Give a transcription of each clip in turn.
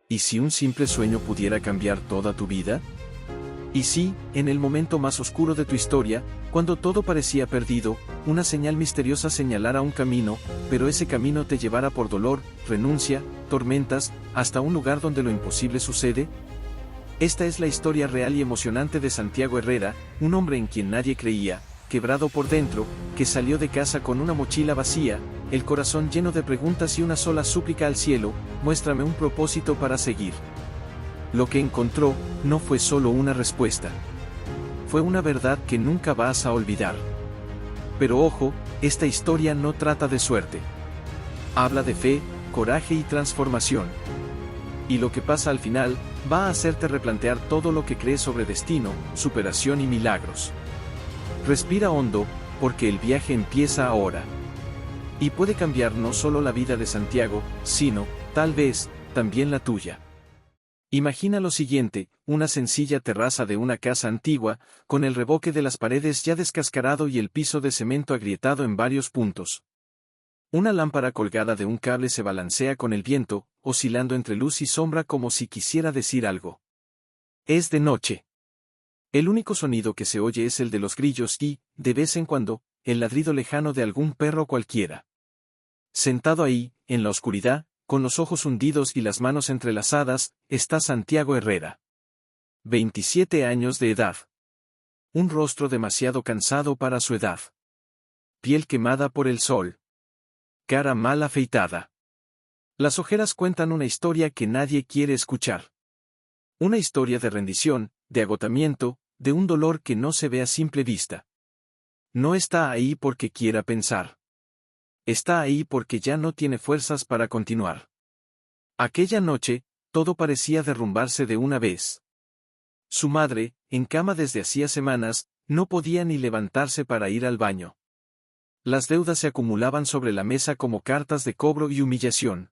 ¿Y si un simple sueño pudiera cambiar toda tu vida? Y si, en el momento más oscuro de tu historia, cuando todo parecía perdido, una señal misteriosa señalara un camino, pero ese camino te llevara por dolor, renuncia, tormentas, hasta un lugar donde lo imposible sucede? Esta es la historia real y emocionante de Santiago Herrera, un hombre en quien nadie creía, quebrado por dentro, que salió de casa con una mochila vacía, el corazón lleno de preguntas y una sola súplica al cielo: muéstrame un propósito para seguir. Lo que encontró no fue solo una respuesta. Fue una verdad que nunca vas a olvidar. Pero ojo, esta historia no trata de suerte. Habla de fe, coraje y transformación. Y lo que pasa al final, va a hacerte replantear todo lo que crees sobre destino, superación y milagros. Respira hondo, porque el viaje empieza ahora. Y puede cambiar no solo la vida de Santiago, sino, tal vez, también la tuya. Imagina lo siguiente: una sencilla terraza de una casa antigua, con el revoque de las paredes ya descascarado y el piso de cemento agrietado en varios puntos. Una lámpara colgada de un cable se balancea con el viento, oscilando entre luz y sombra como si quisiera decir algo. Es de noche. El único sonido que se oye es el de los grillos y, de vez en cuando, el ladrido lejano de algún perro cualquiera. Sentado ahí, en la oscuridad, con los ojos hundidos y las manos entrelazadas, está Santiago Herrera. 27 años de edad. Un rostro demasiado cansado para su edad. Piel quemada por el sol. Cara mal afeitada. Las ojeras cuentan una historia que nadie quiere escuchar. Una historia de rendición, de agotamiento, de un dolor que no se ve a simple vista. No está ahí porque quiera pensar. Está ahí porque ya no tiene fuerzas para continuar. Aquella noche, todo parecía derrumbarse de una vez. Su madre, en cama desde hacía semanas, no podía ni levantarse para ir al baño. Las deudas se acumulaban sobre la mesa como cartas de cobro y humillación.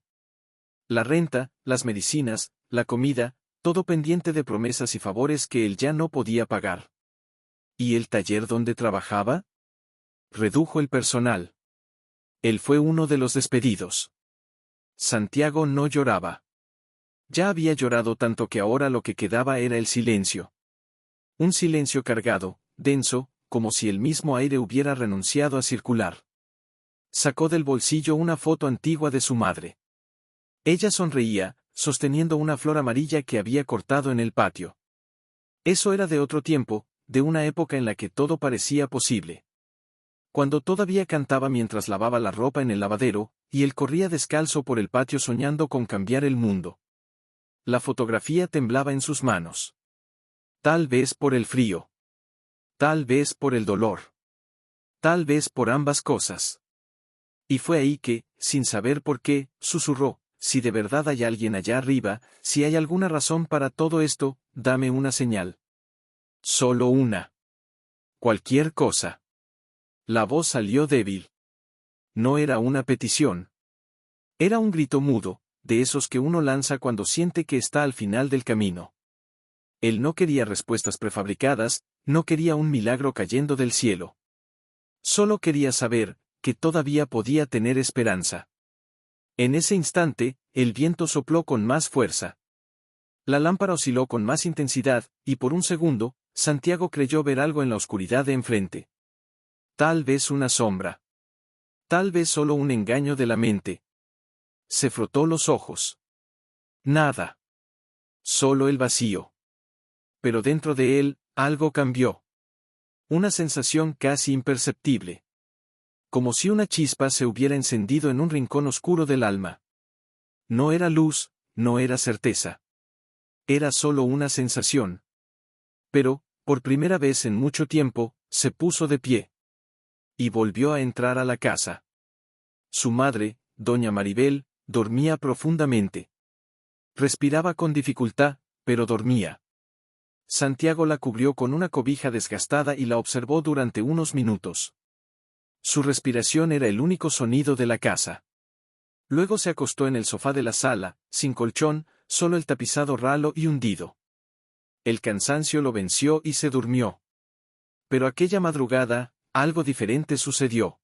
La renta, las medicinas, la comida, todo pendiente de promesas y favores que él ya no podía pagar. ¿Y el taller donde trabajaba? Redujo el personal. Él fue uno de los despedidos. Santiago no lloraba. Ya había llorado tanto que ahora lo que quedaba era el silencio. Un silencio cargado, denso, como si el mismo aire hubiera renunciado a circular. Sacó del bolsillo una foto antigua de su madre. Ella sonreía, sosteniendo una flor amarilla que había cortado en el patio. Eso era de otro tiempo, de una época en la que todo parecía posible. Cuando todavía cantaba mientras lavaba la ropa en el lavadero, y él corría descalzo por el patio soñando con cambiar el mundo. La fotografía temblaba en sus manos. Tal vez por el frío. Tal vez por el dolor. Tal vez por ambas cosas. Y fue ahí que, sin saber por qué, susurró: si de verdad hay alguien allá arriba, si hay alguna razón para todo esto, dame una señal. Solo una. Cualquier cosa. La voz salió débil. No era una petición. Era un grito mudo, de esos que uno lanza cuando siente que está al final del camino. Él no quería respuestas prefabricadas, no quería un milagro cayendo del cielo. Solo quería saber que todavía podía tener esperanza. En ese instante, el viento sopló con más fuerza. La lámpara osciló con más intensidad, y por un segundo, Santiago creyó ver algo en la oscuridad de enfrente. Tal vez una sombra. Tal vez solo un engaño de la mente. Se frotó los ojos. Nada. Solo el vacío. Pero dentro de él, algo cambió. Una sensación casi imperceptible. Como si una chispa se hubiera encendido en un rincón oscuro del alma. No era luz, no era certeza. Era solo una sensación. Pero, por primera vez en mucho tiempo, se puso de pie. Y volvió a entrar a la casa. Su madre, doña Maribel, dormía profundamente. Respiraba con dificultad, pero dormía. Santiago la cubrió con una cobija desgastada y la observó durante unos minutos. Su respiración era el único sonido de la casa. Luego se acostó en el sofá de la sala, sin colchón, solo el tapizado ralo y hundido. El cansancio lo venció y se durmió. Pero aquella madrugada, algo diferente sucedió.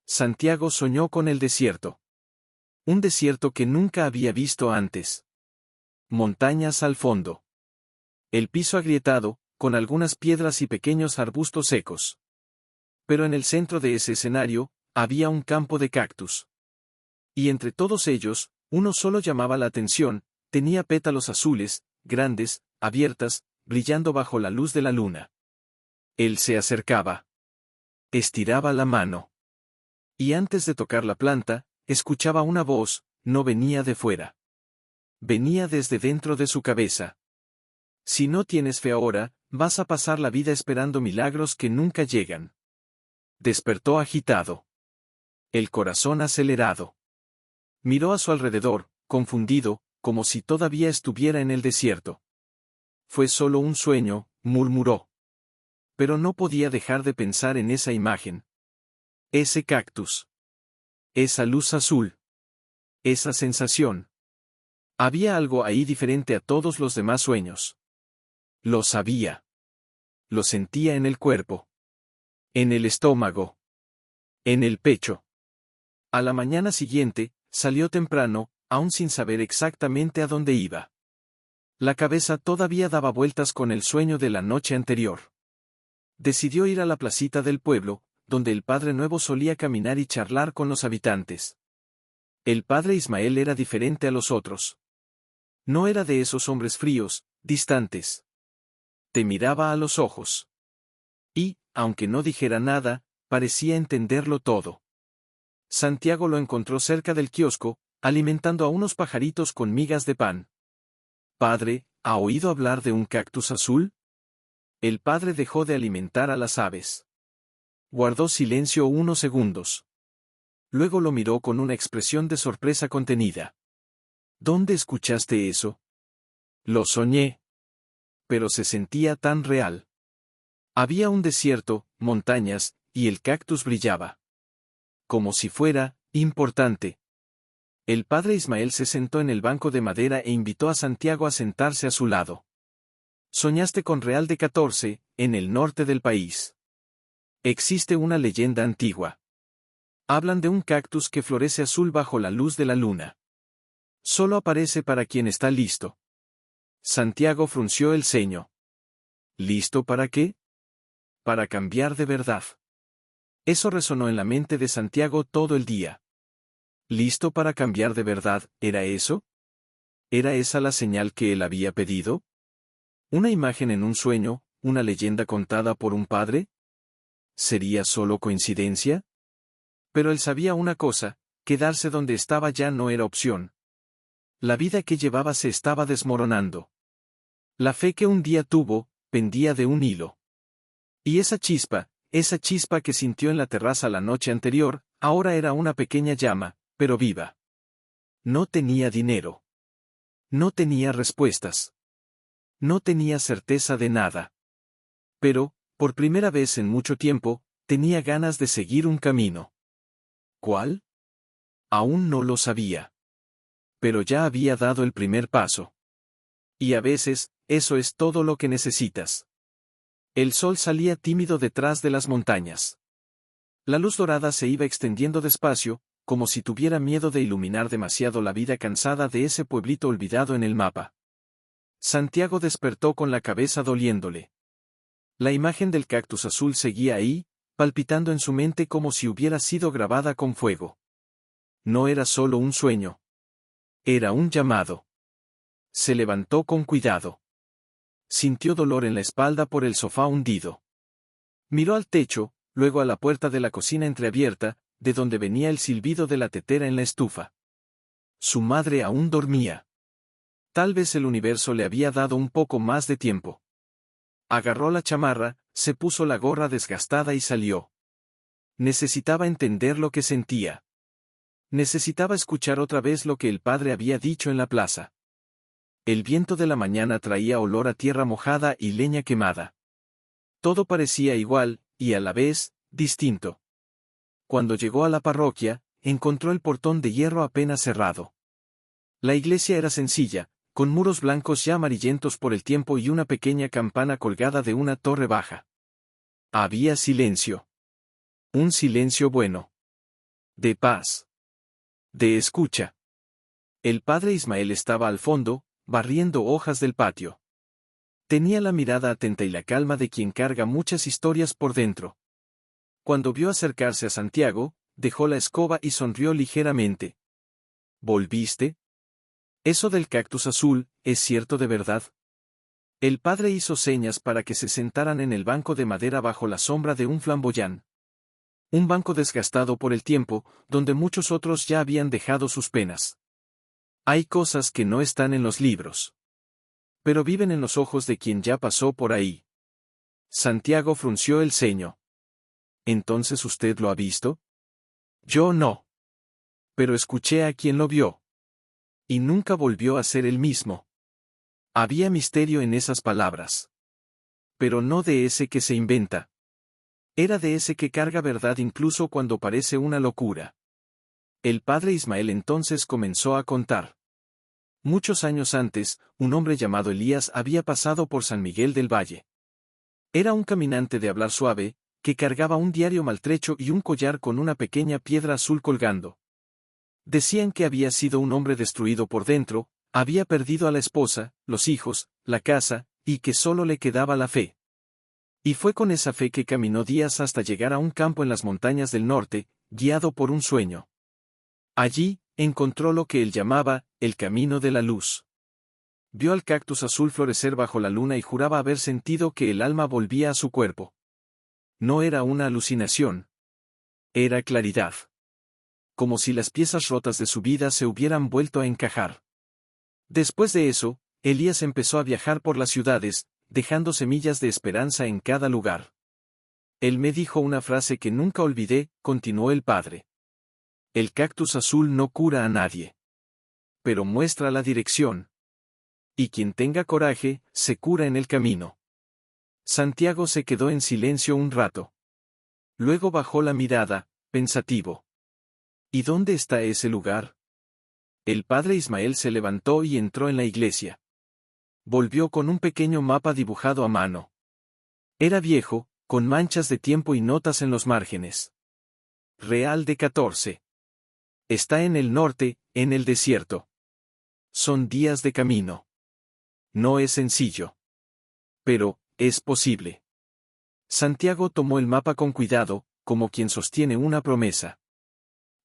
Santiago soñó con el desierto. Un desierto que nunca había visto antes. montañas al fondo. El piso agrietado, con algunas piedras y pequeños arbustos secos. Pero en el centro de ese escenario, había un campo de cactus. Y entre todos ellos, uno solo llamaba la atención, tenía pétalos azules, grandes, abiertas, brillando bajo la luz de la luna. Él se acercaba. Estiraba la mano. Y antes de tocar la planta, escuchaba una voz, no venía de fuera. Venía desde dentro de su cabeza. Si no tienes fe ahora, vas a pasar la vida esperando milagros que nunca llegan. Despertó agitado. El corazón acelerado. Miró a su alrededor, confundido, como si todavía estuviera en el desierto. Fue solo un sueño, murmuró. Pero no podía dejar de pensar en esa imagen. Ese cactus. Esa luz azul. Esa sensación. Había algo ahí diferente a todos los demás sueños. Lo sabía. Lo sentía en el cuerpo. En el estómago. En el pecho. A la mañana siguiente, salió temprano, aún sin saber exactamente a dónde iba. La cabeza todavía daba vueltas con el sueño de la noche anterior. Decidió ir a la placita del pueblo, donde el Padre Nuevo solía caminar y charlar con los habitantes. El Padre Ismael era diferente a los otros. No era de esos hombres fríos, distantes. Te miraba a los ojos. Y, aunque no dijera nada, parecía entenderlo todo. Santiago lo encontró cerca del kiosco, alimentando a unos pajaritos con migas de pan. Padre, ¿ha oído hablar de un cactus azul? El padre dejó de alimentar a las aves. Guardó silencio unos segundos. Luego lo miró con una expresión de sorpresa contenida. ¿Dónde escuchaste eso? Lo soñé. Pero se sentía tan real. Había un desierto, montañas, y el cactus brillaba. Como si fuera, importante. El padre Ismael se sentó en el banco de madera e invitó a Santiago a sentarse a su lado. Soñaste con Real de 14, en el norte del país. Existe una leyenda antigua. Hablan de un cactus que florece azul bajo la luz de la luna. Solo aparece para quien está listo. Santiago frunció el ceño. ¿Listo para qué? Para cambiar de verdad. Eso resonó en la mente de Santiago todo el día. ¿Listo para cambiar de verdad, era eso? ¿Era esa la señal que él había pedido? ¿Una imagen en un sueño, una leyenda contada por un padre? ¿Sería solo coincidencia? Pero él sabía una cosa, quedarse donde estaba ya no era opción. La vida que llevaba se estaba desmoronando. La fe que un día tuvo, pendía de un hilo. Y esa chispa que sintió en la terraza la noche anterior, ahora era una pequeña llama, pero viva. No tenía dinero. No tenía respuestas. No tenía certeza de nada. Pero, por primera vez en mucho tiempo, tenía ganas de seguir un camino. ¿Cuál? Aún no lo sabía. Pero ya había dado el primer paso. Y a veces, eso es todo lo que necesitas. El sol salía tímido detrás de las montañas. La luz dorada se iba extendiendo despacio, como si tuviera miedo de iluminar demasiado la vida cansada de ese pueblito olvidado en el mapa. Santiago despertó con la cabeza doliéndole. La imagen del cactus azul seguía ahí, palpitando en su mente como si hubiera sido grabada con fuego. No era solo un sueño. Era un llamado. Se levantó con cuidado. Sintió dolor en la espalda por el sofá hundido. Miró al techo, luego a la puerta de la cocina entreabierta, de donde venía el silbido de la tetera en la estufa. Su madre aún dormía. Tal vez el universo le había dado un poco más de tiempo. Agarró la chamarra, se puso la gorra desgastada y salió. Necesitaba entender lo que sentía. Necesitaba escuchar otra vez lo que el padre había dicho en la plaza. El viento de la mañana traía olor a tierra mojada y leña quemada. Todo parecía igual, y a la vez, distinto. Cuando llegó a la parroquia, encontró el portón de hierro apenas cerrado. La iglesia era sencilla, con muros blancos ya amarillentos por el tiempo y una pequeña campana colgada de una torre baja. Había silencio. Un silencio bueno. De paz. De escucha. El padre Ismael estaba al fondo, barriendo hojas del patio. Tenía la mirada atenta y la calma de quien carga muchas historias por dentro. Cuando vio acercarse a Santiago, dejó la escoba y sonrió ligeramente. ¿Volviste? Eso del cactus azul, ¿es cierto de verdad? El padre hizo señas para que se sentaran en el banco de madera bajo la sombra de un flamboyán. Un banco desgastado por el tiempo, donde muchos otros ya habían dejado sus penas. Hay cosas que no están en los libros, pero viven en los ojos de quien ya pasó por ahí. Santiago frunció el ceño. ¿Entonces usted lo ha visto? Yo no. Pero escuché a quien lo vio. Y nunca volvió a ser el mismo. Había misterio en esas palabras. Pero no de ese que se inventa. Era de ese que carga verdad incluso cuando parece una locura. El padre Ismael entonces comenzó a contar. Muchos años antes, un hombre llamado Elías había pasado por San Miguel del Valle. Era un caminante de hablar suave, que cargaba un diario maltrecho y un collar con una pequeña piedra azul colgando. Decían que había sido un hombre destruido por dentro, había perdido a la esposa, los hijos, la casa, y que solo le quedaba la fe. Y fue con esa fe que caminó días hasta llegar a un campo en las montañas del norte, guiado por un sueño. Allí, encontró lo que él llamaba, el camino de la luz. Vio al cactus azul florecer bajo la luna y juraba haber sentido que el alma volvía a su cuerpo. No era una alucinación. Era claridad. Como si las piezas rotas de su vida se hubieran vuelto a encajar. Después de eso, Elías empezó a viajar por las ciudades, dejando semillas de esperanza en cada lugar. Él me dijo una frase que nunca olvidé, continuó el padre. El cactus azul no cura a nadie. Pero muestra la dirección. Y quien tenga coraje, se cura en el camino. Santiago se quedó en silencio un rato. Luego bajó la mirada, pensativo. ¿Y dónde está ese lugar? El padre Ismael se levantó y entró en la iglesia. Volvió con un pequeño mapa dibujado a mano. Era viejo, con manchas de tiempo y notas en los márgenes. Real de 14. Está en el norte, en el desierto. Son días de camino. No es sencillo. Pero, es posible. Santiago tomó el mapa con cuidado, como quien sostiene una promesa.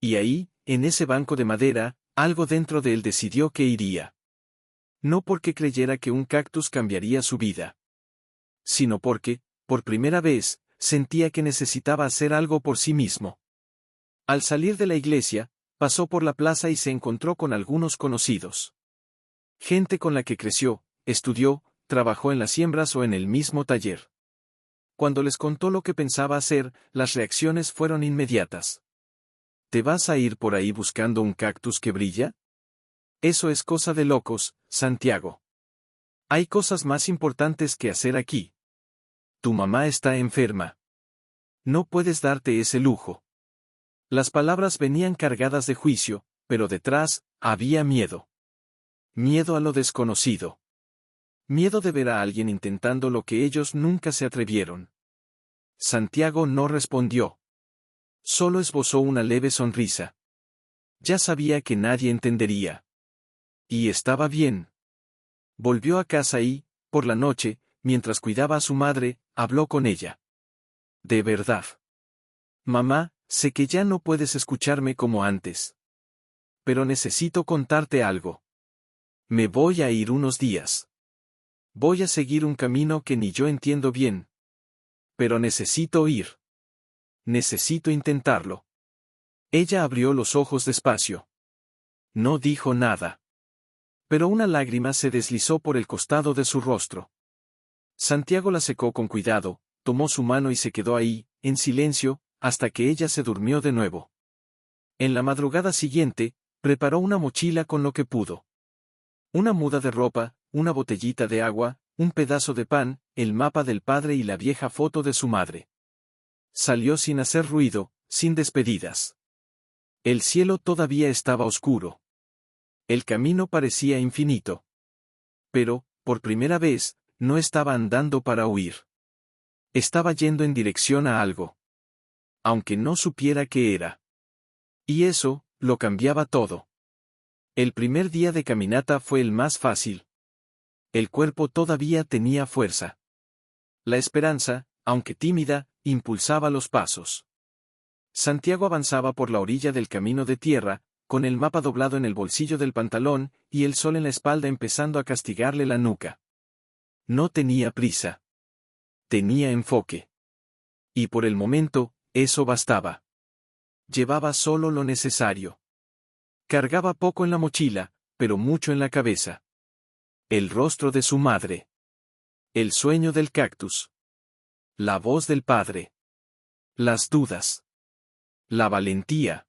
Y ahí, en ese banco de madera, algo dentro de él decidió que iría. No porque creyera que un cactus cambiaría su vida, sino porque, por primera vez, sentía que necesitaba hacer algo por sí mismo. Al salir de la iglesia, pasó por la plaza y se encontró con algunos conocidos. Gente con la que creció, estudió, trabajó en las siembras o en el mismo taller. Cuando les contó lo que pensaba hacer, las reacciones fueron inmediatas. ¿Te vas a ir por ahí buscando un cactus que brilla? Eso es cosa de locos, Santiago. Hay cosas más importantes que hacer aquí. Tu mamá está enferma. No puedes darte ese lujo. Las palabras venían cargadas de juicio, pero detrás, había miedo. Miedo a lo desconocido. Miedo de ver a alguien intentando lo que ellos nunca se atrevieron. Santiago no respondió. Solo esbozó una leve sonrisa. Ya sabía que nadie entendería. Y estaba bien. Volvió a casa y, por la noche, mientras cuidaba a su madre, habló con ella. De verdad. Mamá, sé que ya no puedes escucharme como antes. Pero necesito contarte algo. Me voy a ir unos días. Voy a seguir un camino que ni yo entiendo bien. Pero necesito ir. Necesito intentarlo. Ella abrió los ojos despacio. No dijo nada. Pero una lágrima se deslizó por el costado de su rostro. Santiago la secó con cuidado, tomó su mano y se quedó ahí, en silencio, hasta que ella se durmió de nuevo. En la madrugada siguiente, preparó una mochila con lo que pudo. Una muda de ropa, una botellita de agua, un pedazo de pan, el mapa del padre y la vieja foto de su madre. Salió sin hacer ruido, sin despedidas. El cielo todavía estaba oscuro. El camino parecía infinito. Pero, por primera vez, no estaba andando para huir. Estaba yendo en dirección a algo. Aunque no supiera qué era. Y eso, lo cambiaba todo. El primer día de caminata fue el más fácil. El cuerpo todavía tenía fuerza. La esperanza, aunque tímida, impulsaba los pasos. Santiago avanzaba por la orilla del camino de tierra, con el mapa doblado en el bolsillo del pantalón, y el sol en la espalda empezando a castigarle la nuca. No tenía prisa. Tenía enfoque. Y por el momento, eso bastaba. Llevaba solo lo necesario. Cargaba poco en la mochila, pero mucho en la cabeza. El rostro de su madre. El sueño del cactus. La voz del padre. Las dudas. La valentía.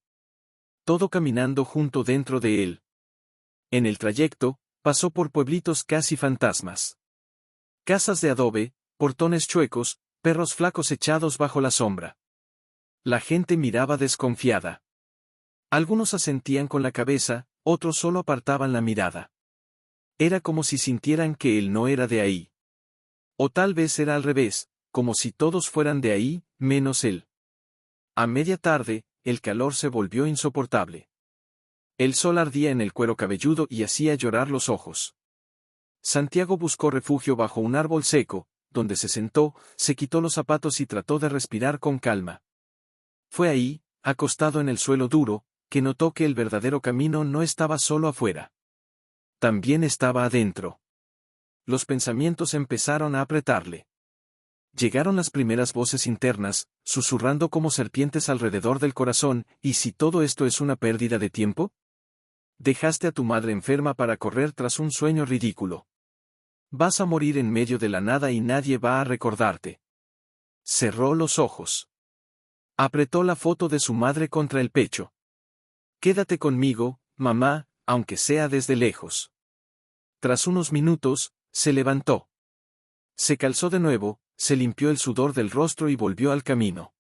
Todo caminando junto dentro de él. En el trayecto, pasó por pueblitos casi fantasmas. Casas de adobe, portones chuecos, perros flacos echados bajo la sombra. La gente miraba desconfiada. Algunos asentían con la cabeza, otros solo apartaban la mirada. Era como si sintieran que él no era de ahí. O tal vez era al revés, como si todos fueran de ahí, menos él. A media tarde, el calor se volvió insoportable. El sol ardía en el cuero cabelludo y hacía llorar los ojos. Santiago buscó refugio bajo un árbol seco, donde se sentó, se quitó los zapatos y trató de respirar con calma. Fue ahí, acostado en el suelo duro, que notó que el verdadero camino no estaba solo afuera. También estaba adentro. Los pensamientos empezaron a apretarle. Llegaron las primeras voces internas, susurrando como serpientes alrededor del corazón, ¿y si todo esto es una pérdida de tiempo? Dejaste a tu madre enferma para correr tras un sueño ridículo. Vas a morir en medio de la nada y nadie va a recordarte. Cerró los ojos. Apretó la foto de su madre contra el pecho. Quédate conmigo, mamá, aunque sea desde lejos. Tras unos minutos, se levantó. Se calzó de nuevo, se limpió el sudor del rostro y volvió al camino.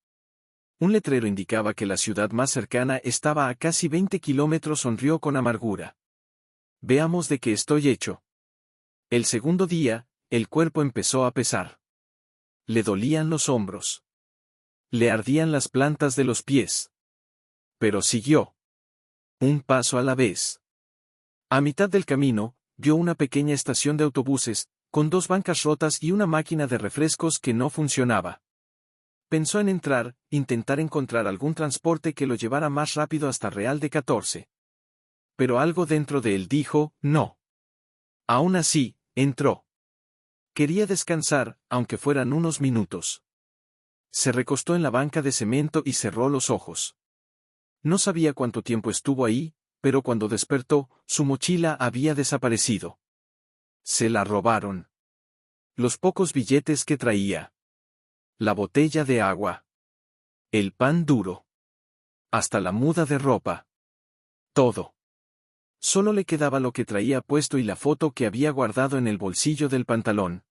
Un letrero indicaba que la ciudad más cercana estaba a casi 20 kilómetros. Sonrió con amargura. Veamos de qué estoy hecho. El segundo día, el cuerpo empezó a pesar. Le dolían los hombros. Le ardían las plantas de los pies. Pero siguió. Un paso a la vez. A mitad del camino, vio una pequeña estación de autobuses, con 2 bancas rotas y una máquina de refrescos que no funcionaba. Pensó en entrar, intentar encontrar algún transporte que lo llevara más rápido hasta Real de 14. Pero algo dentro de él dijo, no. Aún así, entró. Quería descansar, aunque fueran unos minutos. Se recostó en la banca de cemento y cerró los ojos. No sabía cuánto tiempo estuvo ahí, pero cuando despertó, su mochila había desaparecido. Se la robaron. Los pocos billetes que traía. La botella de agua. El pan duro. Hasta la muda de ropa. Todo. Solo le quedaba lo que traía puesto y la foto que había guardado en el bolsillo del pantalón.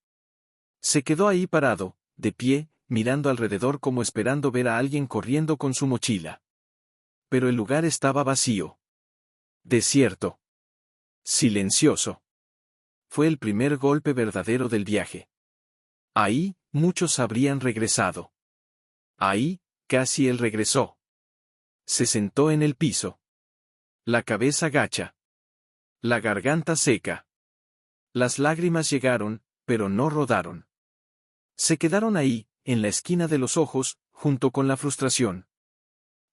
Se quedó ahí parado, de pie, mirando alrededor como esperando ver a alguien corriendo con su mochila. Pero el lugar estaba vacío. Desierto. Silencioso. Fue el primer golpe verdadero del viaje. Ahí, muchos habrían regresado. Ahí, casi él regresó. Se sentó en el piso. La cabeza gacha. La garganta seca. Las lágrimas llegaron, pero no rodaron. Se quedaron ahí, en la esquina de los ojos, junto con la frustración.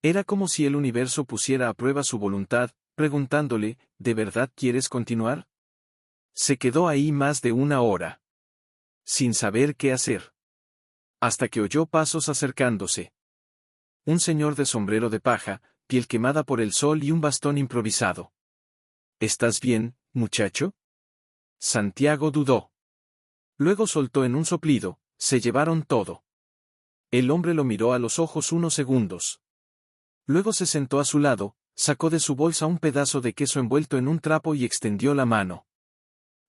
Era como si el universo pusiera a prueba su voluntad, preguntándole, ¿de verdad quieres continuar? Se quedó ahí más de 1 hora. Sin saber qué hacer. Hasta que oyó pasos acercándose. Un señor de sombrero de paja, piel quemada por el sol y un bastón improvisado. ¿Estás bien, muchacho? Santiago dudó. Luego soltó en un soplido, se llevaron todo. El hombre lo miró a los ojos unos segundos. Luego se sentó a su lado, sacó de su bolsa un pedazo de queso envuelto en un trapo y extendió la mano.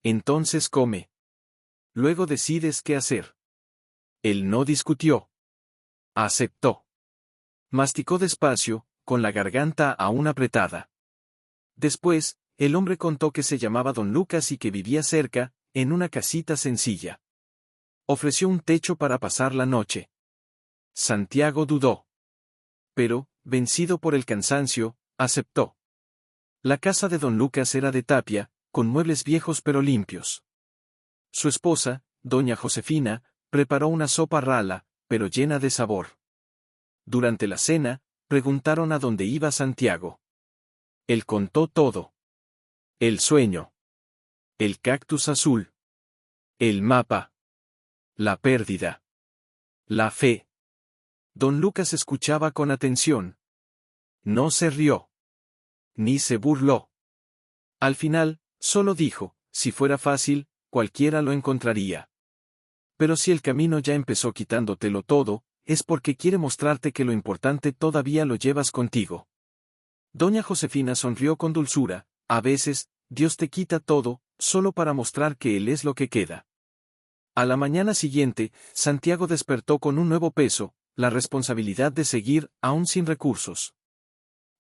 Entonces come. Luego decides qué hacer. Él no discutió. Aceptó. Masticó despacio, con la garganta aún apretada. Después, el hombre contó que se llamaba Don Lucas y que vivía cerca, en una casita sencilla. Ofreció un techo para pasar la noche. Santiago dudó. Pero, vencido por el cansancio, aceptó. La casa de Don Lucas era de tapia, con muebles viejos pero limpios. Su esposa, doña Josefina, preparó una sopa rala, pero llena de sabor. Durante la cena, preguntaron a dónde iba Santiago. Él contó todo. El sueño. El cactus azul. El mapa. La pérdida. La fe. Don Lucas escuchaba con atención. No se rió. Ni se burló. Al final, solo dijo, si fuera fácil, cualquiera lo encontraría. Pero si el camino ya empezó quitándotelo todo, es porque quiere mostrarte que lo importante todavía lo llevas contigo. Doña Josefina sonrió con dulzura. A veces, Dios te quita todo, solo para mostrar que Él es lo que queda. A la mañana siguiente, Santiago despertó con un nuevo peso, la responsabilidad de seguir, aún sin recursos.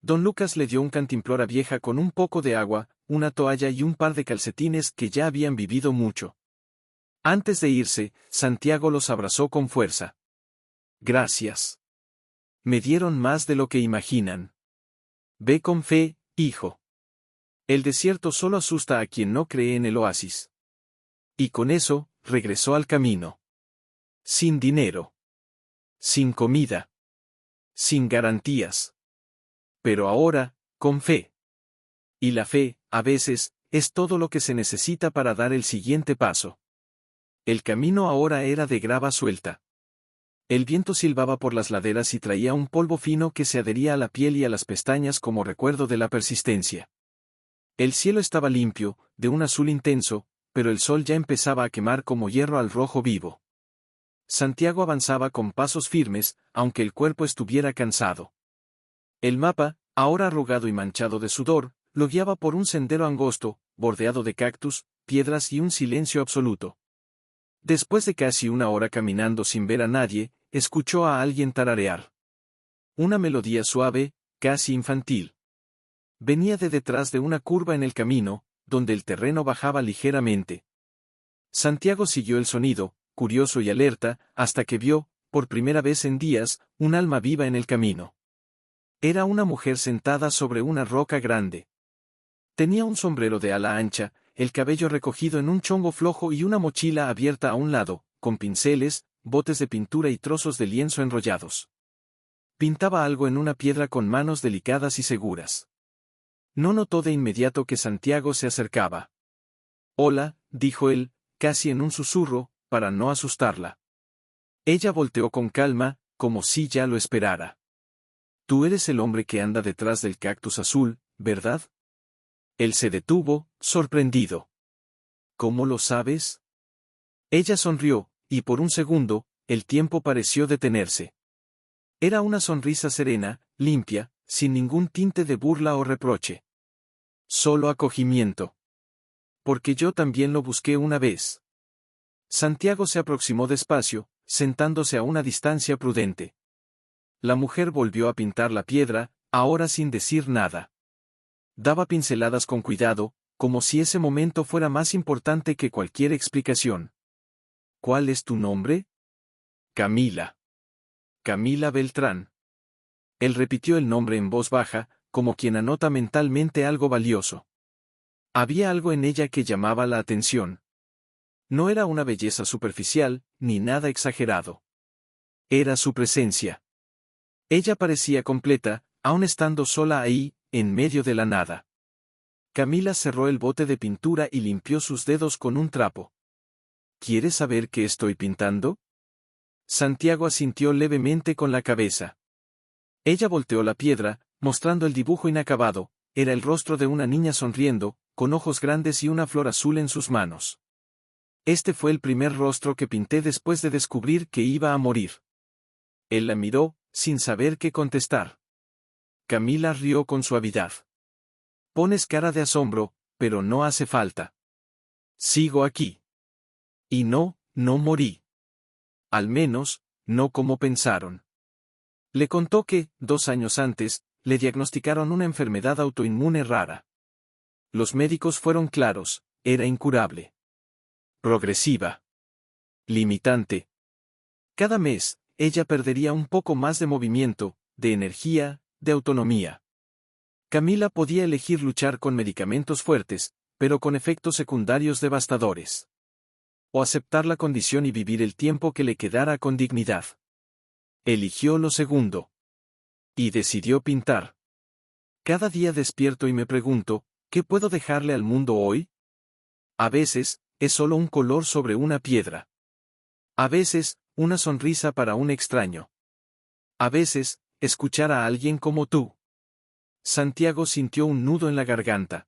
Don Lucas le dio un cantimplora vieja con un poco de agua, una toalla y un par de calcetines que ya habían vivido mucho. Antes de irse, Santiago los abrazó con fuerza. Gracias. Me dieron más de lo que imaginan. Ve con fe, hijo. El desierto solo asusta a quien no cree en el oasis. Y con eso, regresó al camino. Sin dinero. Sin comida. Sin garantías. Pero ahora, con fe. Y la fe, a veces, es todo lo que se necesita para dar el siguiente paso. El camino ahora era de grava suelta. El viento silbaba por las laderas y traía un polvo fino que se adhería a la piel y a las pestañas como recuerdo de la persistencia. El cielo estaba limpio, de un azul intenso, pero el sol ya empezaba a quemar como hierro al rojo vivo. Santiago avanzaba con pasos firmes, aunque el cuerpo estuviera cansado. El mapa, ahora arrugado y manchado de sudor, lo guiaba por un sendero angosto, bordeado de cactus, piedras y un silencio absoluto. Después de casi una hora caminando sin ver a nadie, escuchó a alguien tararear. Una melodía suave, casi infantil. Venía de detrás de una curva en el camino, donde el terreno bajaba ligeramente. Santiago siguió el sonido, curioso y alerta, hasta que vio, por primera vez en días, un alma viva en el camino. Era una mujer sentada sobre una roca grande. Tenía un sombrero de ala ancha, el cabello recogido en un chongo flojo y una mochila abierta a un lado, con pinceles, botes de pintura y trozos de lienzo enrollados. Pintaba algo en una piedra con manos delicadas y seguras. No notó de inmediato que Santiago se acercaba. «Hola», dijo él, casi en un susurro, para no asustarla. Ella volteó con calma, como si ya lo esperara. «Tú eres el hombre que anda detrás del cactus azul, ¿verdad?» Él se detuvo, sorprendido. «¿Cómo lo sabes?» Ella sonrió, y por un segundo, el tiempo pareció detenerse. Era una sonrisa serena, limpia, sin ningún tinte de burla o reproche. Solo acogimiento. «Porque yo también lo busqué una vez». Santiago se aproximó despacio, sentándose a una distancia prudente. La mujer volvió a pintar la piedra, ahora sin decir nada. Daba pinceladas con cuidado, como si ese momento fuera más importante que cualquier explicación. «¿Cuál es tu nombre?» «Camila. Camila Beltrán». Él repitió el nombre en voz baja, como quien anota mentalmente algo valioso. Había algo en ella que llamaba la atención. No era una belleza superficial, ni nada exagerado. Era su presencia. Ella parecía completa, aun estando sola ahí, en medio de la nada. Camila cerró el bote de pintura y limpió sus dedos con un trapo. «¿Quieres saber qué estoy pintando?» Santiago asintió levemente con la cabeza. Ella volteó la piedra, mostrando el dibujo inacabado. Era el rostro de una niña sonriendo, con ojos grandes y una flor azul en sus manos. «Este fue el primer rostro que pinté después de descubrir que iba a morir». Él la miró, sin saber qué contestar. Camila rió con suavidad. «Pones cara de asombro, pero no hace falta. Sigo aquí. Y no morí. Al menos, no como pensaron». Le contó que, 2 años antes, le diagnosticaron una enfermedad autoinmune rara. Los médicos fueron claros, era incurable. Progresiva. Limitante. Cada mes, ella perdería un poco más de movimiento, de energía, de autonomía. Camila podía elegir luchar con medicamentos fuertes, pero con efectos secundarios devastadores. o aceptar la condición y vivir el tiempo que le quedara con dignidad. Eligió lo segundo. Y decidió pintar. Cada día despierto y me pregunto, ¿qué puedo dejarle al mundo hoy? A veces, es solo un color sobre una piedra. A veces, una sonrisa para un extraño. A veces, escuchar a alguien como tú. Santiago sintió un nudo en la garganta.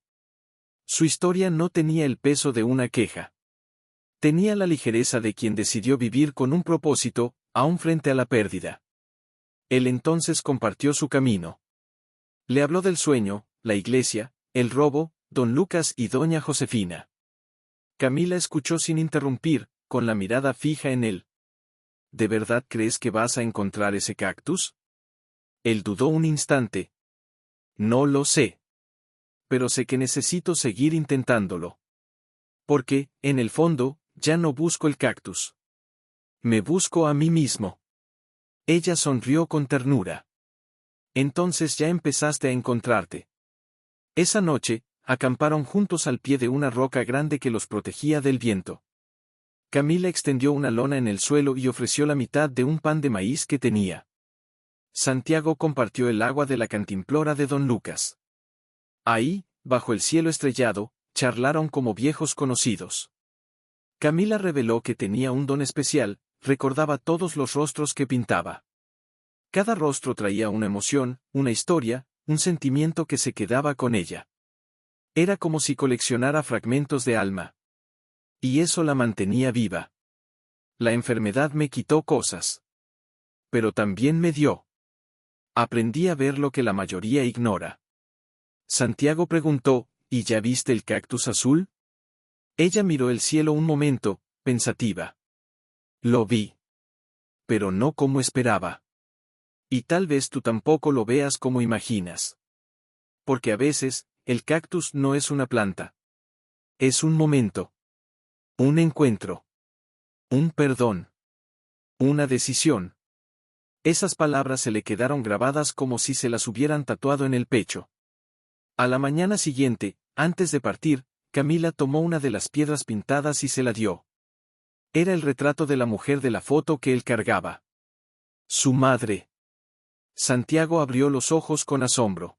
Su historia no tenía el peso de una queja. Tenía la ligereza de quien decidió vivir con un propósito, aún frente a la pérdida. Él entonces compartió su camino. Le habló del sueño, la iglesia, el robo, don Lucas y doña Josefina. Camila escuchó sin interrumpir, con la mirada fija en él. ¿De verdad crees que vas a encontrar ese cactus? Él dudó un instante. No lo sé. Pero sé que necesito seguir intentándolo. Porque, en el fondo, ya no busco el cactus. Me busco a mí mismo. Ella sonrió con ternura. Entonces ya empezaste a encontrarte. Esa noche, acamparon juntos al pie de una roca grande que los protegía del viento. Camila extendió una lona en el suelo y ofreció la mitad de un pan de maíz que tenía. Santiago compartió el agua de la cantimplora de don Lucas. Ahí, bajo el cielo estrellado, charlaron como viejos conocidos. Camila reveló que tenía un don especial, recordaba todos los rostros que pintaba. Cada rostro traía una emoción, una historia, un sentimiento que se quedaba con ella. Era como si coleccionara fragmentos de alma. Y eso la mantenía viva. La enfermedad me quitó cosas. Pero también me dio. Aprendí a ver lo que la mayoría ignora. Santiago preguntó, ¿y ya viste el cactus azul? Ella miró el cielo un momento, pensativa. Lo vi. Pero no como esperaba. Y tal vez tú tampoco lo veas como imaginas. Porque a veces, el cactus no es una planta. Es un momento. Un encuentro. Un perdón. Una decisión. Esas palabras se le quedaron grabadas como si se las hubieran tatuado en el pecho. A la mañana siguiente, antes de partir, Camila tomó una de las piedras pintadas y se la dio. Era el retrato de la mujer de la foto que él cargaba. Su madre. Santiago abrió los ojos con asombro.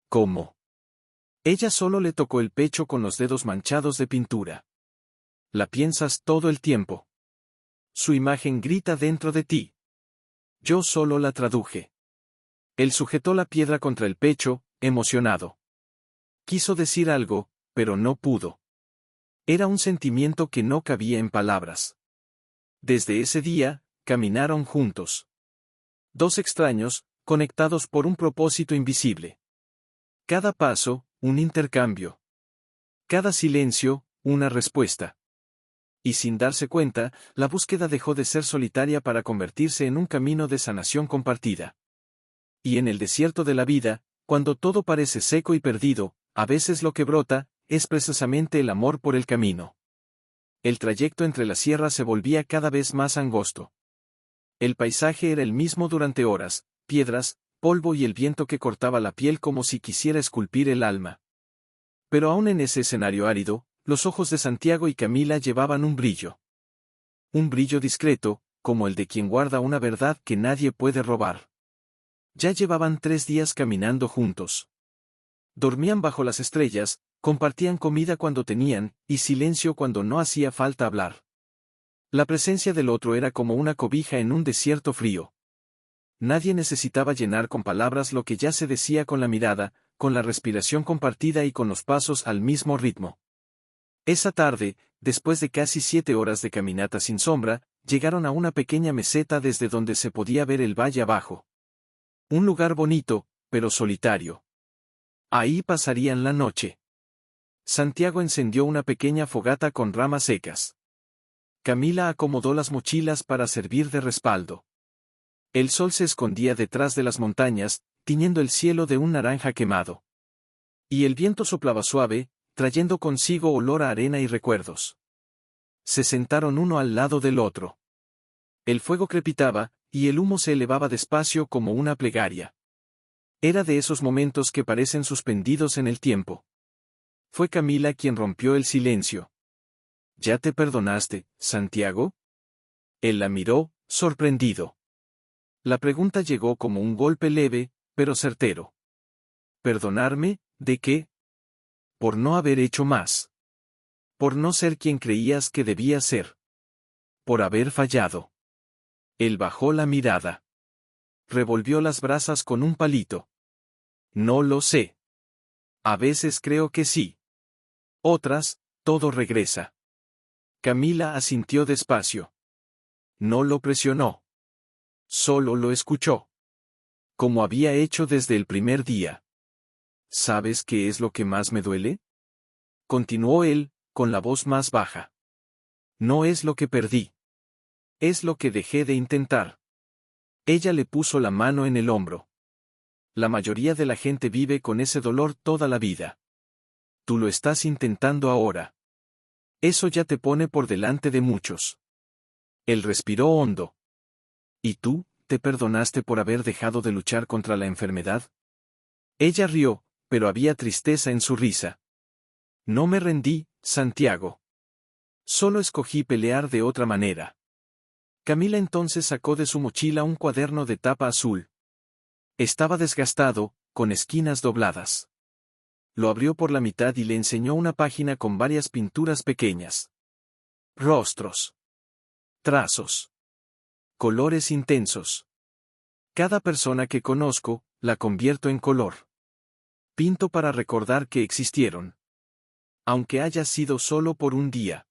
¿Cómo? Ella solo le tocó el pecho con los dedos manchados de pintura. La piensas todo el tiempo. Su imagen grita dentro de ti. Yo solo la traduje. Él sujetó la piedra contra el pecho, emocionado. Quiso decir algo, pero no pudo. Era un sentimiento que no cabía en palabras. Desde ese día, caminaron juntos. Dos extraños, conectados por un propósito invisible. Cada paso, un intercambio. Cada silencio, una respuesta. Y sin darse cuenta, la búsqueda dejó de ser solitaria para convertirse en un camino de sanación compartida. Y en el desierto de la vida, cuando todo parece seco y perdido, a veces lo que brota, es precisamente el amor por el camino. El trayecto entre las sierras se volvía cada vez más angosto. El paisaje era el mismo durante horas, piedras, polvo y el viento que cortaba la piel como si quisiera esculpir el alma. Pero aún en ese escenario árido, los ojos de Santiago y Camila llevaban un brillo. Un brillo discreto, como el de quien guarda una verdad que nadie puede robar. Ya llevaban 3 días caminando juntos. Dormían bajo las estrellas, compartían comida cuando tenían, y silencio cuando no hacía falta hablar. La presencia del otro era como una cobija en un desierto frío. Nadie necesitaba llenar con palabras lo que ya se decía con la mirada, con la respiración compartida y con los pasos al mismo ritmo. Esa tarde, después de casi 7 horas de caminata sin sombra, llegaron a una pequeña meseta desde donde se podía ver el valle abajo. Un lugar bonito, pero solitario. Ahí pasarían la noche. Santiago encendió una pequeña fogata con ramas secas. Camila acomodó las mochilas para servir de respaldo. El sol se escondía detrás de las montañas, tiñendo el cielo de un naranja quemado. Y el viento soplaba suave, trayendo consigo olor a arena y recuerdos. Se sentaron uno al lado del otro. El fuego crepitaba, y el humo se elevaba despacio como una plegaria. Era de esos momentos que parecen suspendidos en el tiempo. Fue Camila quien rompió el silencio. ¿Ya te perdonaste, Santiago? Él la miró, sorprendido. La pregunta llegó como un golpe leve, pero certero. ¿Perdonarme? ¿De qué? Por no haber hecho más. Por no ser quien creías que debía ser. Por haber fallado. Él bajó la mirada. Revolvió las brasas con un palito. No lo sé. A veces creo que sí. Otras, todo regresa. Camila asintió despacio. No lo presionó. Solo lo escuchó. Como había hecho desde el primer día. ¿Sabes qué es lo que más me duele? Continuó él, con la voz más baja. No es lo que perdí. Es lo que dejé de intentar. Ella le puso la mano en el hombro. La mayoría de la gente vive con ese dolor toda la vida. Tú lo estás intentando ahora. Eso ya te pone por delante de muchos. Él respiró hondo. ¿Y tú, te perdonaste por haber dejado de luchar contra la enfermedad? Ella rió, pero había tristeza en su risa. No me rendí, Santiago. Solo escogí pelear de otra manera. Camila entonces sacó de su mochila un cuaderno de tapa azul. Estaba desgastado, con esquinas dobladas. Lo abrió por la mitad y le enseñó una página con varias pinturas pequeñas. Rostros. Trazos. Colores intensos. Cada persona que conozco, la convierto en color. Pinto para recordar que existieron. Aunque haya sido solo por un día.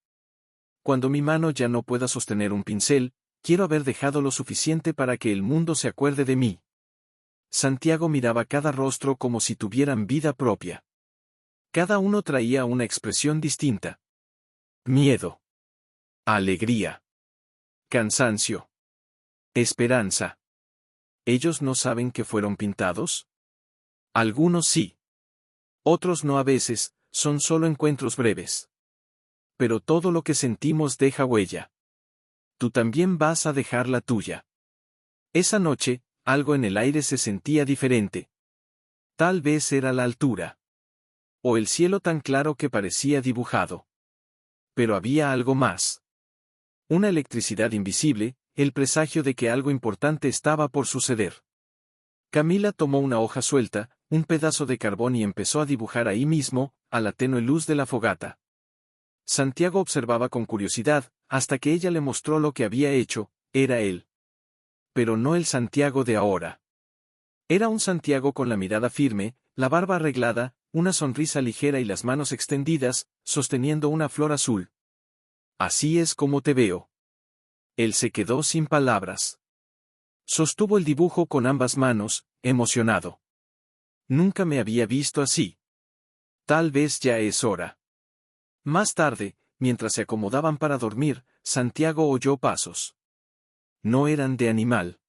Cuando mi mano ya no pueda sostener un pincel, quiero haber dejado lo suficiente para que el mundo se acuerde de mí. Santiago miraba cada rostro como si tuvieran vida propia. Cada uno traía una expresión distinta. Miedo. Alegría. Cansancio. Esperanza. ¿Ellos no saben que fueron pintados? Algunos sí. Otros no a veces, son solo encuentros breves. Pero todo lo que sentimos deja huella. Tú también vas a dejar la tuya. Esa noche, algo en el aire se sentía diferente. Tal vez era la altura. O el cielo tan claro que parecía dibujado. Pero había algo más. Una electricidad invisible, el presagio de que algo importante estaba por suceder. Camila tomó una hoja suelta, un pedazo de carbón y empezó a dibujar ahí mismo, a la tenue luz de la fogata. Santiago observaba con curiosidad, hasta que ella le mostró lo que había hecho, era él. Pero no el Santiago de ahora. Era un Santiago con la mirada firme, la barba arreglada, una sonrisa ligera y las manos extendidas, sosteniendo una flor azul. Así es como te veo. Él se quedó sin palabras. Sostuvo el dibujo con ambas manos, emocionado. Nunca me había visto así. Tal vez ya es hora. Más tarde, mientras se acomodaban para dormir, Santiago oyó pasos. No eran de animal.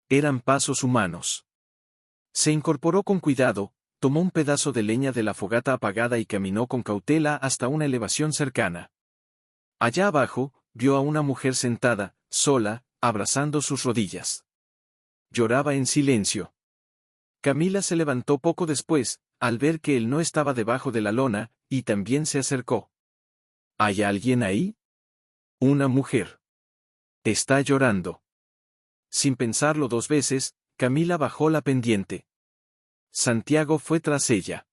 Eran pasos humanos. Se incorporó con cuidado, tomó un pedazo de leña de la fogata apagada y caminó con cautela hasta una elevación cercana. Allá abajo, vio a una mujer sentada, sola, abrazando sus rodillas. Lloraba en silencio. Camila se levantó poco después, al ver que él no estaba debajo de la lona, y también se acercó. ¿Hay alguien ahí? Una mujer. Está llorando. Sin pensarlo dos veces, Camila bajó la pendiente. Santiago fue tras ella.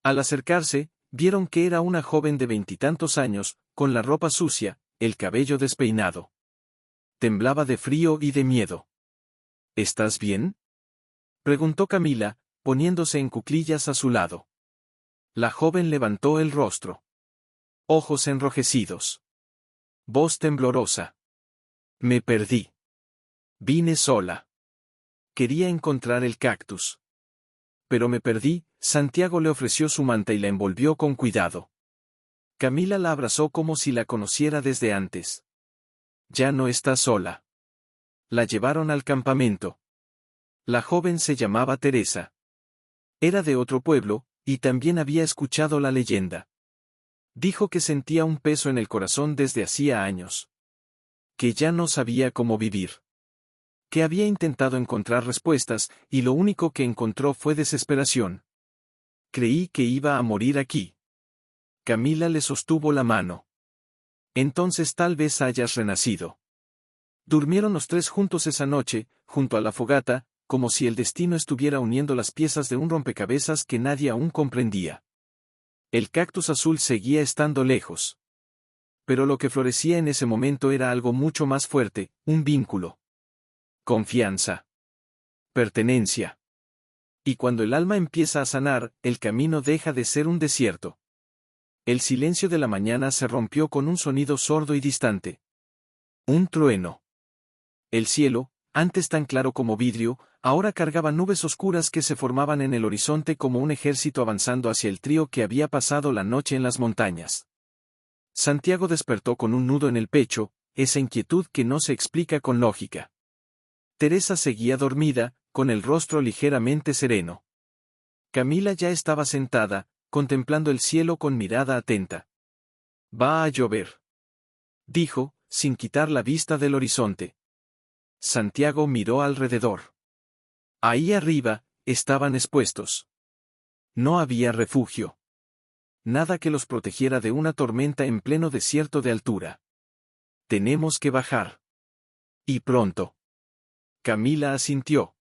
Al acercarse, vieron que era una joven de 20 años, con la ropa sucia, el cabello despeinado. Temblaba de frío y de miedo. ¿Estás bien?, preguntó Camila, poniéndose en cuclillas a su lado. La joven levantó el rostro. Ojos enrojecidos. Voz temblorosa. Me perdí. Vine sola. Quería encontrar el cactus. Pero me perdí. Santiago le ofreció su manta y la envolvió con cuidado. Camila la abrazó como si la conociera desde antes. Ya no está sola. La llevaron al campamento. La joven se llamaba Teresa. Era de otro pueblo, y también había escuchado la leyenda. Dijo que sentía un peso en el corazón desde hacía años. Que ya no sabía cómo vivir. Que había intentado encontrar respuestas, y lo único que encontró fue desesperación. Creí que iba a morir aquí. Camila le sostuvo la mano. Entonces tal vez hayas renacido. Durmieron los tres juntos esa noche, junto a la fogata, como si el destino estuviera uniendo las piezas de un rompecabezas que nadie aún comprendía. El cactus azul seguía estando lejos. Pero lo que florecía en ese momento era algo mucho más fuerte, un vínculo. Confianza. Pertenencia. Y cuando el alma empieza a sanar, el camino deja de ser un desierto. El silencio de la mañana se rompió con un sonido sordo y distante. Un trueno. El cielo, antes tan claro como vidrio, ahora cargaba nubes oscuras que se formaban en el horizonte como un ejército avanzando hacia el trío que había pasado la noche en las montañas. Santiago despertó con un nudo en el pecho, esa inquietud que no se explica con lógica. Teresa seguía dormida, con el rostro ligeramente sereno. Camila ya estaba sentada, contemplando el cielo con mirada atenta. «Va a llover», dijo, sin quitar la vista del horizonte. Santiago miró alrededor. Ahí arriba, estaban expuestos. No había refugio. Nada que los protegiera de una tormenta en pleno desierto de altura. «Tenemos que bajar. Y pronto». Camila asintió.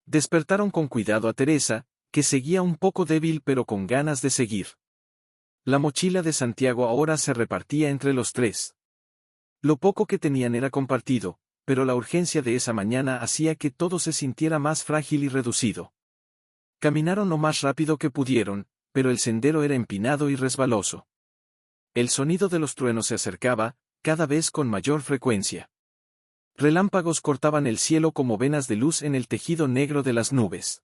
Despertaron con cuidado a Teresa, que seguía un poco débil pero con ganas de seguir. La mochila de Santiago ahora se repartía entre los tres. Lo poco que tenían era compartido, pero la urgencia de esa mañana hacía que todo se sintiera más frágil y reducido. Caminaron lo más rápido que pudieron, pero el sendero era empinado y resbaloso. El sonido de los truenos se acercaba, cada vez con mayor frecuencia. Relámpagos cortaban el cielo como venas de luz en el tejido negro de las nubes.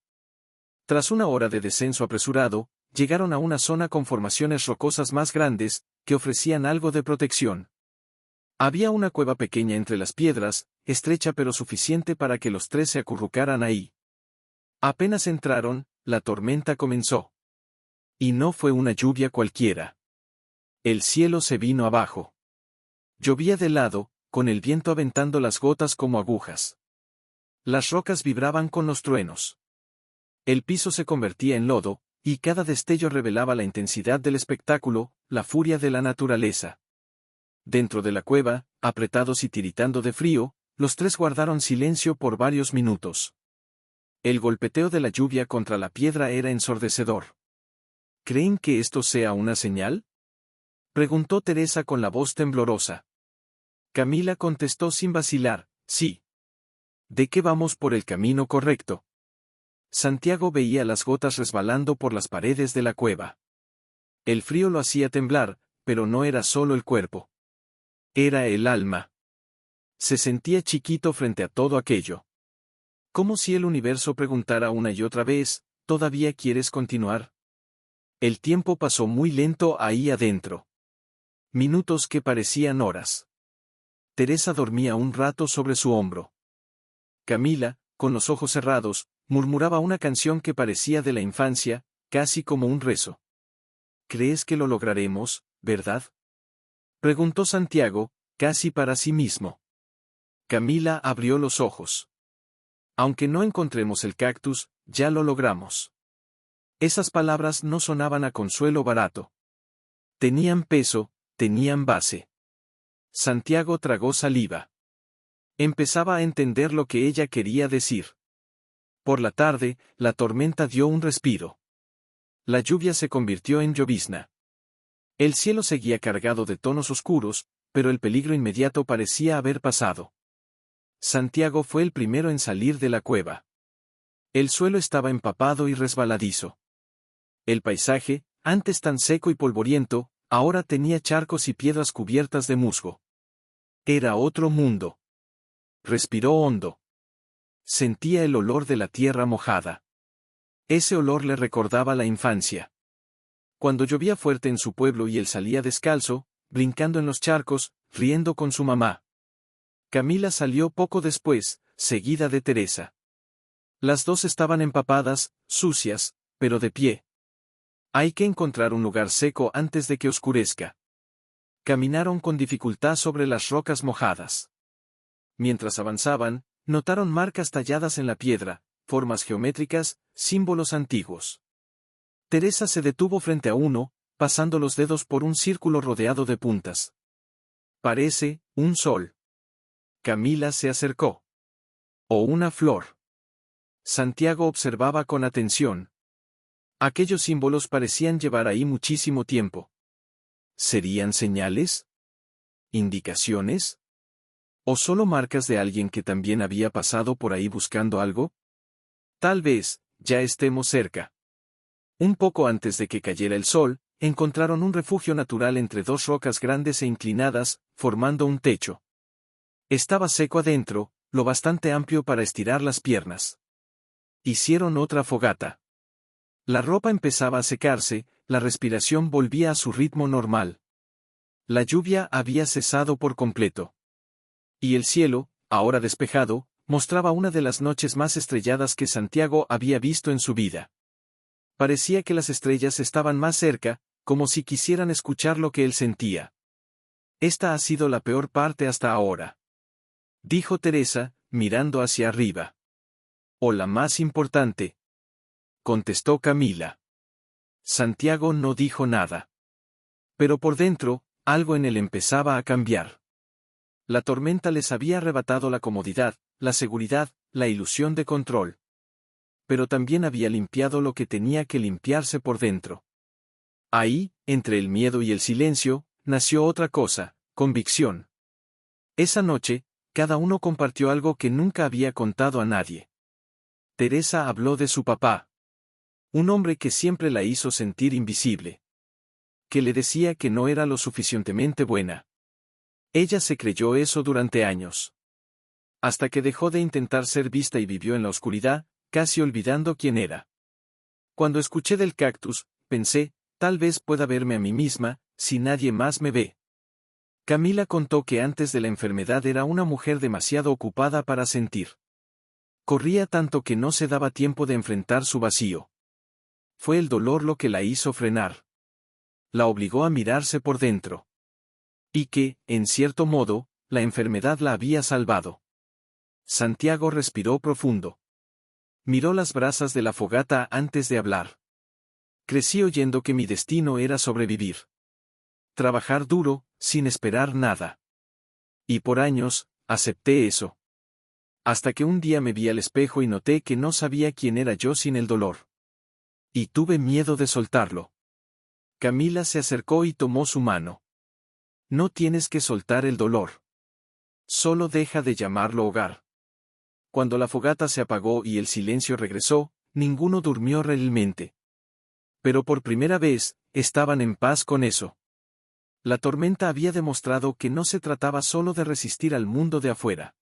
Tras una hora de descenso apresurado, llegaron a una zona con formaciones rocosas más grandes, que ofrecían algo de protección. Había una cueva pequeña entre las piedras, estrecha pero suficiente para que los tres se acurrucaran ahí. Apenas entraron, la tormenta comenzó. Y no fue una lluvia cualquiera. El cielo se vino abajo. Llovía de lado, con el viento aventando las gotas como agujas. Las rocas vibraban con los truenos. El piso se convertía en lodo, y cada destello revelaba la intensidad del espectáculo, la furia de la naturaleza. Dentro de la cueva, apretados y tiritando de frío, los tres guardaron silencio por varios minutos. El golpeteo de la lluvia contra la piedra era ensordecedor. ¿Creen que esto sea una señal?, preguntó Teresa con la voz temblorosa. Camila contestó sin vacilar, sí. ¿De qué vamos por el camino correcto? Santiago veía las gotas resbalando por las paredes de la cueva. El frío lo hacía temblar, pero no era solo el cuerpo. Era el alma. Se sentía chiquito frente a todo aquello. Como si el universo preguntara una y otra vez, ¿todavía quieres continuar? El tiempo pasó muy lento ahí adentro. Minutos que parecían horas. Teresa dormía un rato sobre su hombro. Camila, con los ojos cerrados, murmuraba una canción que parecía de la infancia, casi como un rezo. ¿Crees que lo lograremos, verdad?, preguntó Santiago, casi para sí mismo. Camila abrió los ojos. Aunque no encontremos el cactus, ya lo logramos. Esas palabras no sonaban a consuelo barato. Tenían peso, tenían base. Santiago tragó saliva. Empezaba a entender lo que ella quería decir. Por la tarde, la tormenta dio un respiro. La lluvia se convirtió en llovizna. El cielo seguía cargado de tonos oscuros, pero el peligro inmediato parecía haber pasado. Santiago fue el primero en salir de la cueva. El suelo estaba empapado y resbaladizo. El paisaje, antes tan seco y polvoriento, ahora tenía charcos y piedras cubiertas de musgo. Era otro mundo. Respiró hondo. Sentía el olor de la tierra mojada. Ese olor le recordaba la infancia. Cuando llovía fuerte en su pueblo y él salía descalzo, brincando en los charcos, riendo con su mamá. Camila salió poco después, seguida de Teresa. Las dos estaban empapadas, sucias, pero de pie. Hay que encontrar un lugar seco antes de que oscurezca. Caminaron con dificultad sobre las rocas mojadas. Mientras avanzaban, notaron marcas talladas en la piedra, formas geométricas, símbolos antiguos. Teresa se detuvo frente a uno, pasando los dedos por un círculo rodeado de puntas. Parece, un sol. Camila se acercó. O una flor. Santiago observaba con atención. Aquellos símbolos parecían llevar ahí muchísimo tiempo. ¿Serían señales? ¿Indicaciones? ¿O solo marcas de alguien que también había pasado por ahí buscando algo? Tal vez, ya estemos cerca. Un poco antes de que cayera el sol, encontraron un refugio natural entre dos rocas grandes e inclinadas, formando un techo. Estaba seco adentro, lo bastante amplio para estirar las piernas. Hicieron otra fogata. La ropa empezaba a secarse, la respiración volvía a su ritmo normal. La lluvia había cesado por completo. Y el cielo, ahora despejado, mostraba una de las noches más estrelladas que Santiago había visto en su vida. Parecía que las estrellas estaban más cerca, como si quisieran escuchar lo que él sentía. Esta ha sido la peor parte hasta ahora, dijo Teresa, mirando hacia arriba. O la más importante, contestó Camila. Santiago no dijo nada. Pero por dentro, algo en él empezaba a cambiar. La tormenta les había arrebatado la comodidad, la seguridad, la ilusión de control. Pero también había limpiado lo que tenía que limpiarse por dentro. Ahí, entre el miedo y el silencio, nació otra cosa, convicción. Esa noche, cada uno compartió algo que nunca había contado a nadie. Teresa habló de su papá. Un hombre que siempre la hizo sentir invisible. Que le decía que no era lo suficientemente buena. Ella se creyó eso durante años. Hasta que dejó de intentar ser vista y vivió en la oscuridad, casi olvidando quién era. Cuando escuché del cactus, pensé, tal vez pueda verme a mí misma, si nadie más me ve. Camila contó que antes de la enfermedad era una mujer demasiado ocupada para sentir. Corría tanto que no se daba tiempo de enfrentar su vacío. Fue el dolor lo que la hizo frenar. La obligó a mirarse por dentro. Y que, en cierto modo, la enfermedad la había salvado. Santiago respiró profundo. Miró las brasas de la fogata antes de hablar. Crecí oyendo que mi destino era sobrevivir. Trabajar duro, sin esperar nada. Y por años, acepté eso. Hasta que un día me vi al espejo y noté que no sabía quién era yo sin el dolor. Y tuve miedo de soltarlo. Camila se acercó y tomó su mano. No tienes que soltar el dolor. Solo deja de llamarlo hogar. Cuando la fogata se apagó y el silencio regresó, ninguno durmió realmente. Pero por primera vez, estaban en paz con eso. La tormenta había demostrado que no se trataba solo de resistir al mundo de afuera.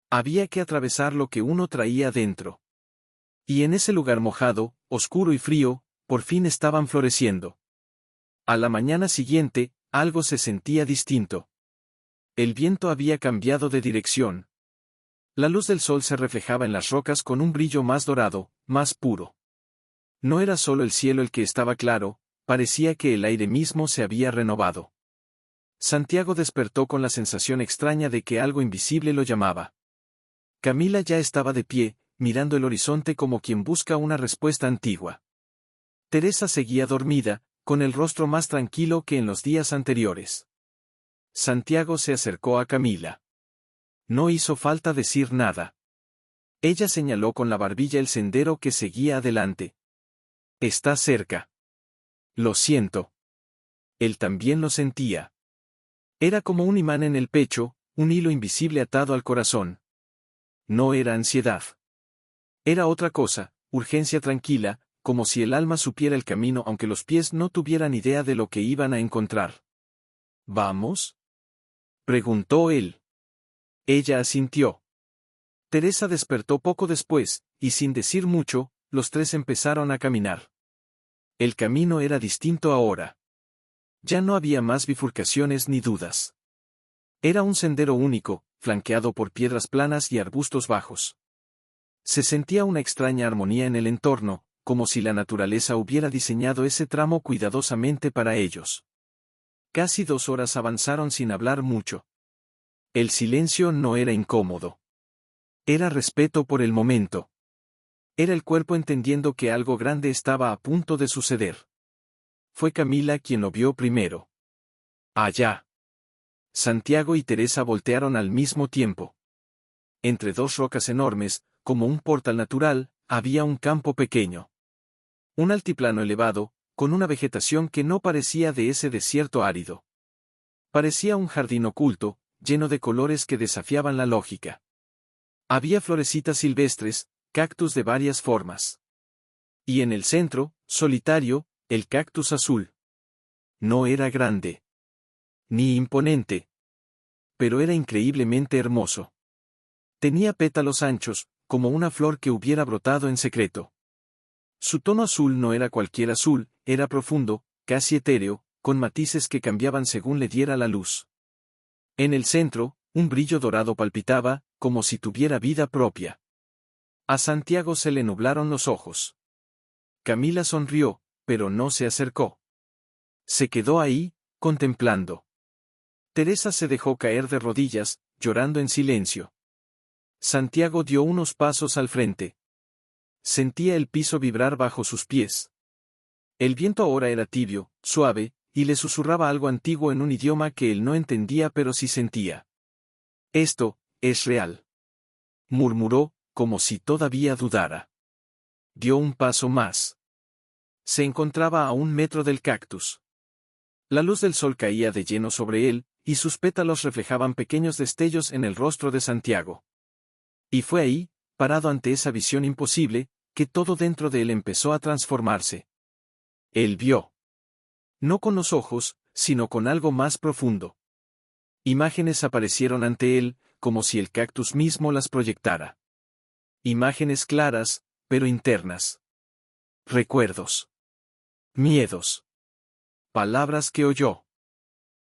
Había que atravesar lo que uno traía dentro. Y en ese lugar mojado, oscuro y frío, por fin estaban floreciendo. A la mañana siguiente, algo se sentía distinto. El viento había cambiado de dirección. La luz del sol se reflejaba en las rocas con un brillo más dorado, más puro. No era solo el cielo el que estaba claro, parecía que el aire mismo se había renovado. Santiago despertó con la sensación extraña de que algo invisible lo llamaba. Camila ya estaba de pie, mirando el horizonte como quien busca una respuesta antigua. Teresa seguía dormida, con el rostro más tranquilo que en los días anteriores. Santiago se acercó a Camila. No hizo falta decir nada. Ella señaló con la barbilla el sendero que seguía adelante. Está cerca. Lo siento. Él también lo sentía. Era como un imán en el pecho, un hilo invisible atado al corazón. No era ansiedad. Era otra cosa, urgencia tranquila, como si el alma supiera el camino aunque los pies no tuvieran idea de lo que iban a encontrar. ¿Vamos?, preguntó él. Ella asintió. Teresa despertó poco después, y sin decir mucho, los tres empezaron a caminar. El camino era distinto ahora. Ya no había más bifurcaciones ni dudas. Era un sendero único, flanqueado por piedras planas y arbustos bajos. Se sentía una extraña armonía en el entorno, como si la naturaleza hubiera diseñado ese tramo cuidadosamente para ellos. Casi 2 horas avanzaron sin hablar mucho. El silencio no era incómodo. Era respeto por el momento. Era el cuerpo entendiendo que algo grande estaba a punto de suceder. Fue Camila quien lo vio primero. Allá. Santiago y Teresa voltearon al mismo tiempo. Entre dos rocas enormes, como un portal natural, había un campo pequeño. Un altiplano elevado, con una vegetación que no parecía de ese desierto árido. Parecía un jardín oculto, lleno de colores que desafiaban la lógica. Había florecitas silvestres, cactus de varias formas. Y en el centro, solitario, el cactus azul. No era grande. Ni imponente. Pero era increíblemente hermoso. Tenía pétalos anchos, como una flor que hubiera brotado en secreto. Su tono azul no era cualquier azul, era profundo, casi etéreo, con matices que cambiaban según le diera la luz. En el centro, un brillo dorado palpitaba, como si tuviera vida propia. A Santiago se le nublaron los ojos. Camila sonrió, pero no se acercó. Se quedó ahí, contemplando. Teresa se dejó caer de rodillas, llorando en silencio. Santiago dio unos pasos al frente. Sentía el piso vibrar bajo sus pies. El viento ahora era tibio, suave, y le susurraba algo antiguo en un idioma que él no entendía pero sí sentía. «Esto, es real», murmuró, como si todavía dudara. Dio un paso más. Se encontraba a 1 metro del cactus. La luz del sol caía de lleno sobre él, y sus pétalos reflejaban pequeños destellos en el rostro de Santiago. Y fue ahí, parado ante esa visión imposible, que todo dentro de él empezó a transformarse. Él vio. No con los ojos, sino con algo más profundo. Imágenes aparecieron ante él, como si el cactus mismo las proyectara. Imágenes claras, pero internas. Recuerdos. Miedos. Palabras que oyó.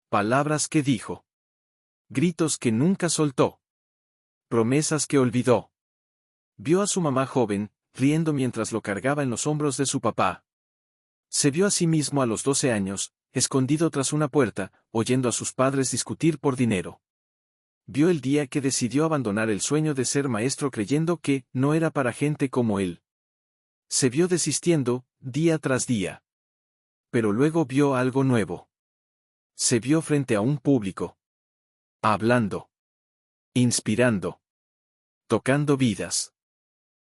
Palabras que dijo. Gritos que nunca soltó. Promesas que olvidó. Vio a su mamá joven, riendo mientras lo cargaba en los hombros de su papá. Se vio a sí mismo a los 12 años, escondido tras una puerta, oyendo a sus padres discutir por dinero. Vio el día que decidió abandonar el sueño de ser maestro creyendo que no era para gente como él. Se vio desistiendo, día tras día. Pero luego vio algo nuevo. Se vio frente a un público. Hablando. Inspirando. Tocando vidas.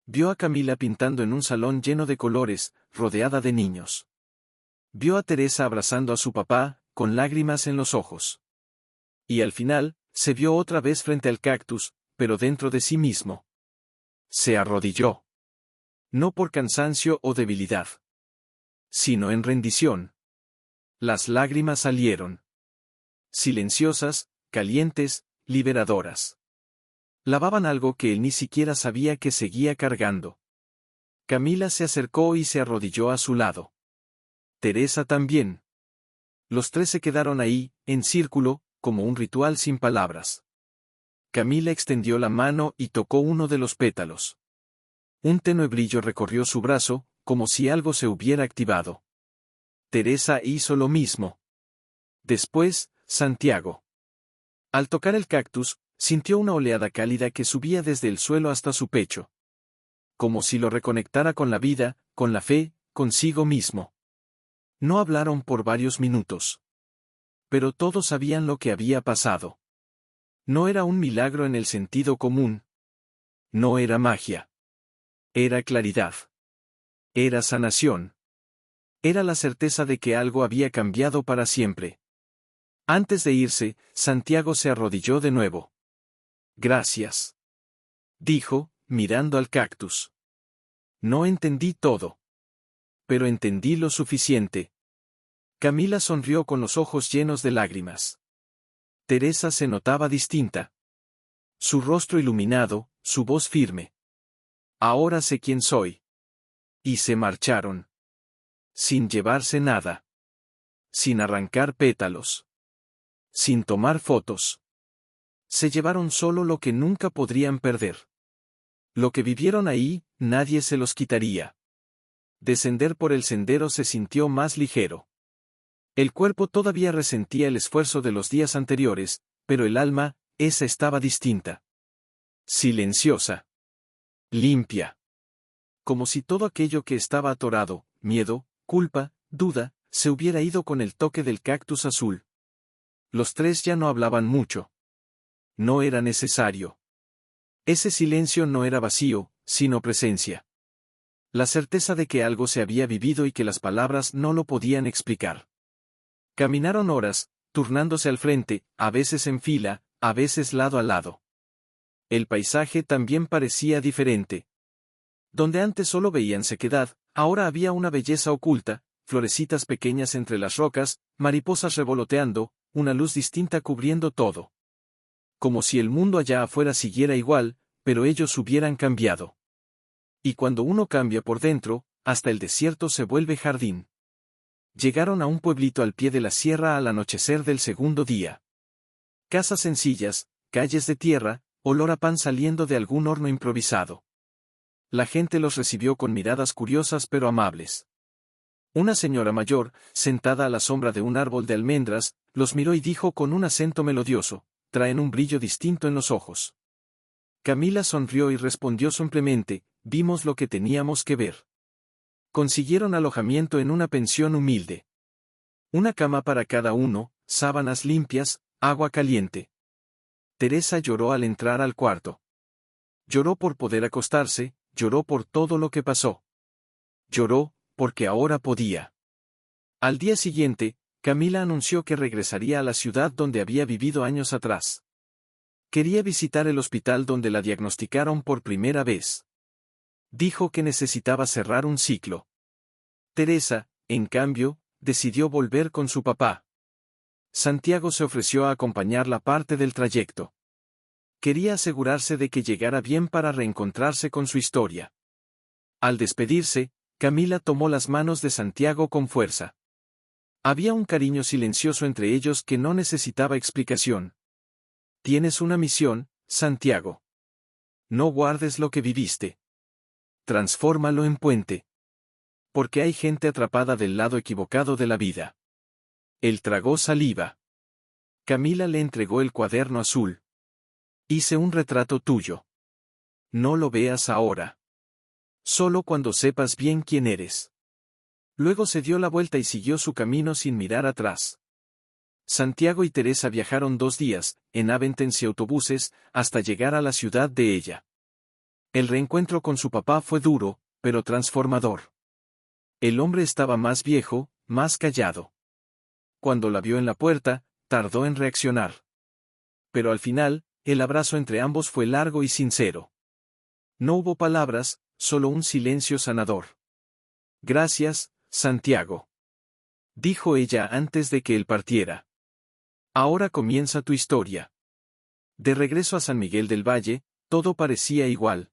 Vio a Camila pintando en un salón lleno de colores, rodeada de niños. Vio a Teresa abrazando a su papá, con lágrimas en los ojos. Y al final, se vio otra vez frente al cactus, pero dentro de sí mismo. Se arrodilló. No por cansancio o debilidad, sino en rendición. Las lágrimas salieron. Silenciosas, calientes, liberadoras. Lavaban algo que él ni siquiera sabía que seguía cargando. Camila se acercó y se arrodilló a su lado. Teresa también. Los tres se quedaron ahí, en círculo, como un ritual sin palabras. Camila extendió la mano y tocó uno de los pétalos. Un tenue brillo recorrió su brazo, como si algo se hubiera activado. Teresa hizo lo mismo. Después, Santiago. Al tocar el cactus, sintió una oleada cálida que subía desde el suelo hasta su pecho. Como si lo reconectara con la vida, con la fe, consigo mismo. No hablaron por varios minutos. Pero todos sabían lo que había pasado. No era un milagro en el sentido común. No era magia. Era claridad. Era sanación. Era la certeza de que algo había cambiado para siempre. Antes de irse, Santiago se arrodilló de nuevo. «Gracias», dijo, mirando al cactus. «No entendí todo. Pero entendí lo suficiente». Camila sonrió con los ojos llenos de lágrimas. Teresa se notaba distinta. Su rostro iluminado, su voz firme. «Ahora sé quién soy». Y se marcharon. Sin llevarse nada. Sin arrancar pétalos. Sin tomar fotos. Se llevaron solo lo que nunca podrían perder. Lo que vivieron ahí, nadie se los quitaría. Descender por el sendero se sintió más ligero. El cuerpo todavía resentía el esfuerzo de los días anteriores, pero el alma, esa estaba distinta. Silenciosa. Limpia. Como si todo aquello que estaba atorado, miedo, culpa, duda, se hubiera ido con el toque del cactus azul. Los tres ya no hablaban mucho. No era necesario. Ese silencio no era vacío, sino presencia. La certeza de que algo se había vivido y que las palabras no lo podían explicar. Caminaron horas, turnándose al frente, a veces en fila, a veces lado a lado. El paisaje también parecía diferente. Donde antes solo veían sequedad, ahora había una belleza oculta, florecitas pequeñas entre las rocas, mariposas revoloteando, una luz distinta cubriendo todo. Como si el mundo allá afuera siguiera igual, pero ellos hubieran cambiado. Y cuando uno cambia por dentro, hasta el desierto se vuelve jardín. Llegaron a un pueblito al pie de la sierra al anochecer del segundo día. Casas sencillas, calles de tierra, olor a pan saliendo de algún horno improvisado. La gente los recibió con miradas curiosas pero amables. Una señora mayor, sentada a la sombra de un árbol de almendras, los miró y dijo con un acento melodioso: traen un brillo distinto en los ojos. Camila sonrió y respondió simplemente: vimos lo que teníamos que ver. Consiguieron alojamiento en una pensión humilde. Una cama para cada uno, sábanas limpias, agua caliente. Teresa lloró al entrar al cuarto. Lloró por poder acostarse, lloró por todo lo que pasó. Lloró, porque ahora podía. Al día siguiente, Camila anunció que regresaría a la ciudad donde había vivido años atrás. Quería visitar el hospital donde la diagnosticaron por primera vez. Dijo que necesitaba cerrar un ciclo. Teresa, en cambio, decidió volver con su papá. Santiago se ofreció a acompañarla parte del trayecto. Quería asegurarse de que llegara bien para reencontrarse con su historia. Al despedirse, Camila tomó las manos de Santiago con fuerza. Había un cariño silencioso entre ellos que no necesitaba explicación. Tienes una misión, Santiago. No guardes lo que viviste. Transfórmalo en puente. Porque hay gente atrapada del lado equivocado de la vida. Él tragó saliva. Camila le entregó el cuaderno azul. Hice un retrato tuyo. No lo veas ahora. Solo cuando sepas bien quién eres. Luego se dio la vuelta y siguió su camino sin mirar atrás. Santiago y Teresa viajaron 2 días, en aventens y autobuses, hasta llegar a la ciudad de ella. El reencuentro con su papá fue duro, pero transformador. El hombre estaba más viejo, más callado. Cuando la vio en la puerta, tardó en reaccionar. Pero al final, el abrazo entre ambos fue largo y sincero. No hubo palabras, solo un silencio sanador. Gracias, Santiago. Dijo ella antes de que él partiera. Ahora comienza tu historia. De regreso a San Miguel del Valle, todo parecía igual.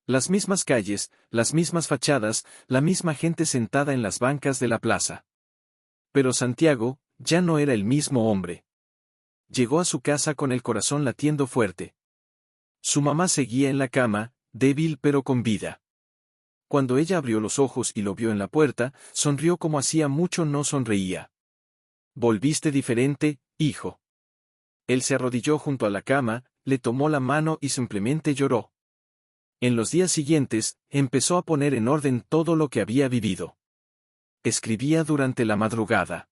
Las mismas calles, las mismas fachadas, la misma gente sentada en las bancas de la plaza. Pero Santiago, ya no era el mismo hombre. Llegó a su casa con el corazón latiendo fuerte. Su mamá seguía en la cama, débil pero con vida. Cuando ella abrió los ojos y lo vio en la puerta, sonrió como hacía mucho no sonreía. Volviste diferente, hijo. Él se arrodilló junto a la cama, le tomó la mano y simplemente lloró. En los días siguientes, empezó a poner en orden todo lo que había vivido. Escribía durante la madrugada.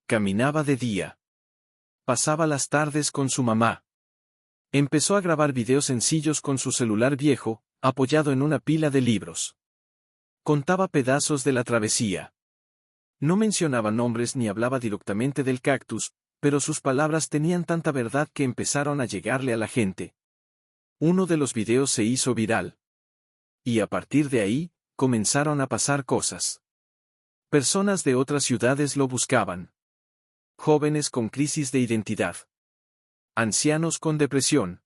Caminaba de día. Pasaba las tardes con su mamá. Empezó a grabar videos sencillos con su celular viejo, apoyado en una pila de libros. Contaba pedazos de la travesía. No mencionaba nombres ni hablaba directamente del cactus, pero sus palabras tenían tanta verdad que empezaron a llegarle a la gente. Uno de los videos se hizo viral. Y a partir de ahí, comenzaron a pasar cosas. Personas de otras ciudades lo buscaban. Jóvenes con crisis de identidad. Ancianos con depresión.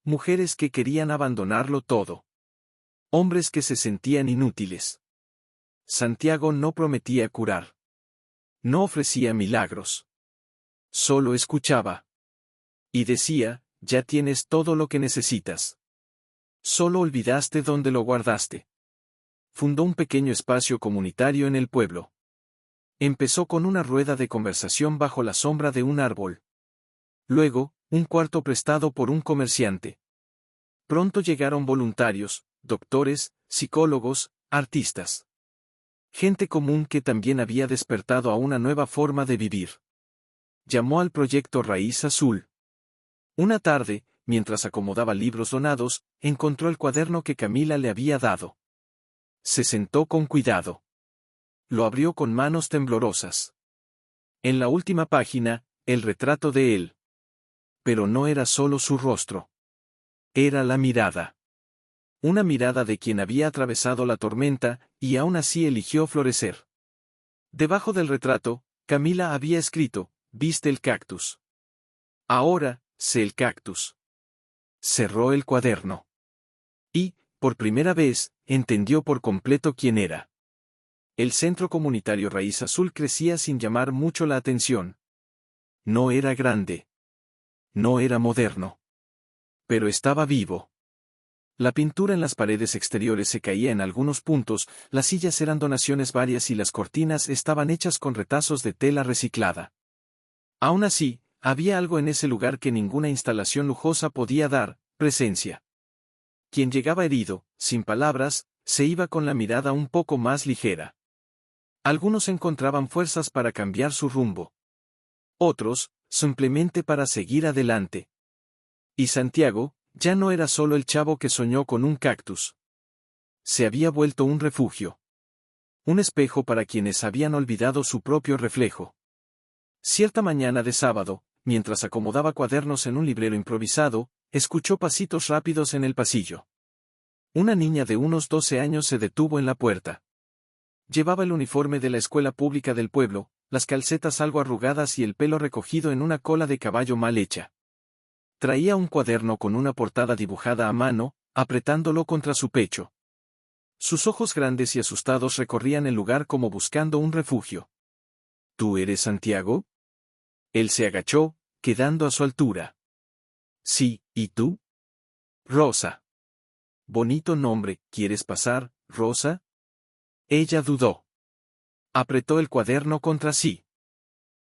Mujeres que querían abandonarlo todo. Hombres que se sentían inútiles. Santiago no prometía curar. No ofrecía milagros. Solo escuchaba. Y decía, ya tienes todo lo que necesitas. Solo olvidaste dónde lo guardaste. Fundó un pequeño espacio comunitario en el pueblo. Empezó con una rueda de conversación bajo la sombra de un árbol. Luego, un cuarto prestado por un comerciante. Pronto llegaron voluntarios, doctores, psicólogos, artistas. Gente común que también había despertado a una nueva forma de vivir. Llamó al proyecto Raíz Azul. Una tarde, mientras acomodaba libros donados, encontró el cuaderno que Camila le había dado. Se sentó con cuidado. Lo abrió con manos temblorosas. En la última página, el retrato de él. Pero no era solo su rostro. Era la mirada. Una mirada de quien había atravesado la tormenta, y aún así eligió florecer. Debajo del retrato, Camila había escrito, «¿Viste el cactus? Ahora, sé el cactus». Cerró el cuaderno. Y, por primera vez, entendió por completo quién era. El centro comunitario Raíz Azul crecía sin llamar mucho la atención. No era grande. No era moderno. Pero estaba vivo. La pintura en las paredes exteriores se caía en algunos puntos, las sillas eran donaciones varias y las cortinas estaban hechas con retazos de tela reciclada. Aún así, había algo en ese lugar que ninguna instalación lujosa podía dar, presencia. Quien llegaba herido, sin palabras, se iba con la mirada un poco más ligera. Algunos encontraban fuerzas para cambiar su rumbo. Otros, simplemente para seguir adelante. Y Santiago, ya no era solo el chavo que soñó con un cactus. Se había vuelto un refugio. Un espejo para quienes habían olvidado su propio reflejo. Cierta mañana de sábado, mientras acomodaba cuadernos en un librero improvisado, escuchó pasitos rápidos en el pasillo. Una niña de unos 12 años se detuvo en la puerta. Llevaba el uniforme de la escuela pública del pueblo, las calcetas algo arrugadas y el pelo recogido en una cola de caballo mal hecha. Traía un cuaderno con una portada dibujada a mano, apretándolo contra su pecho. Sus ojos grandes y asustados recorrían el lugar como buscando un refugio. ¿Tú eres Santiago? Él se agachó, quedando a su altura. Sí, ¿y tú? Rosa. Bonito nombre, ¿quieres pasar, Rosa? Ella dudó. Apretó el cuaderno contra sí.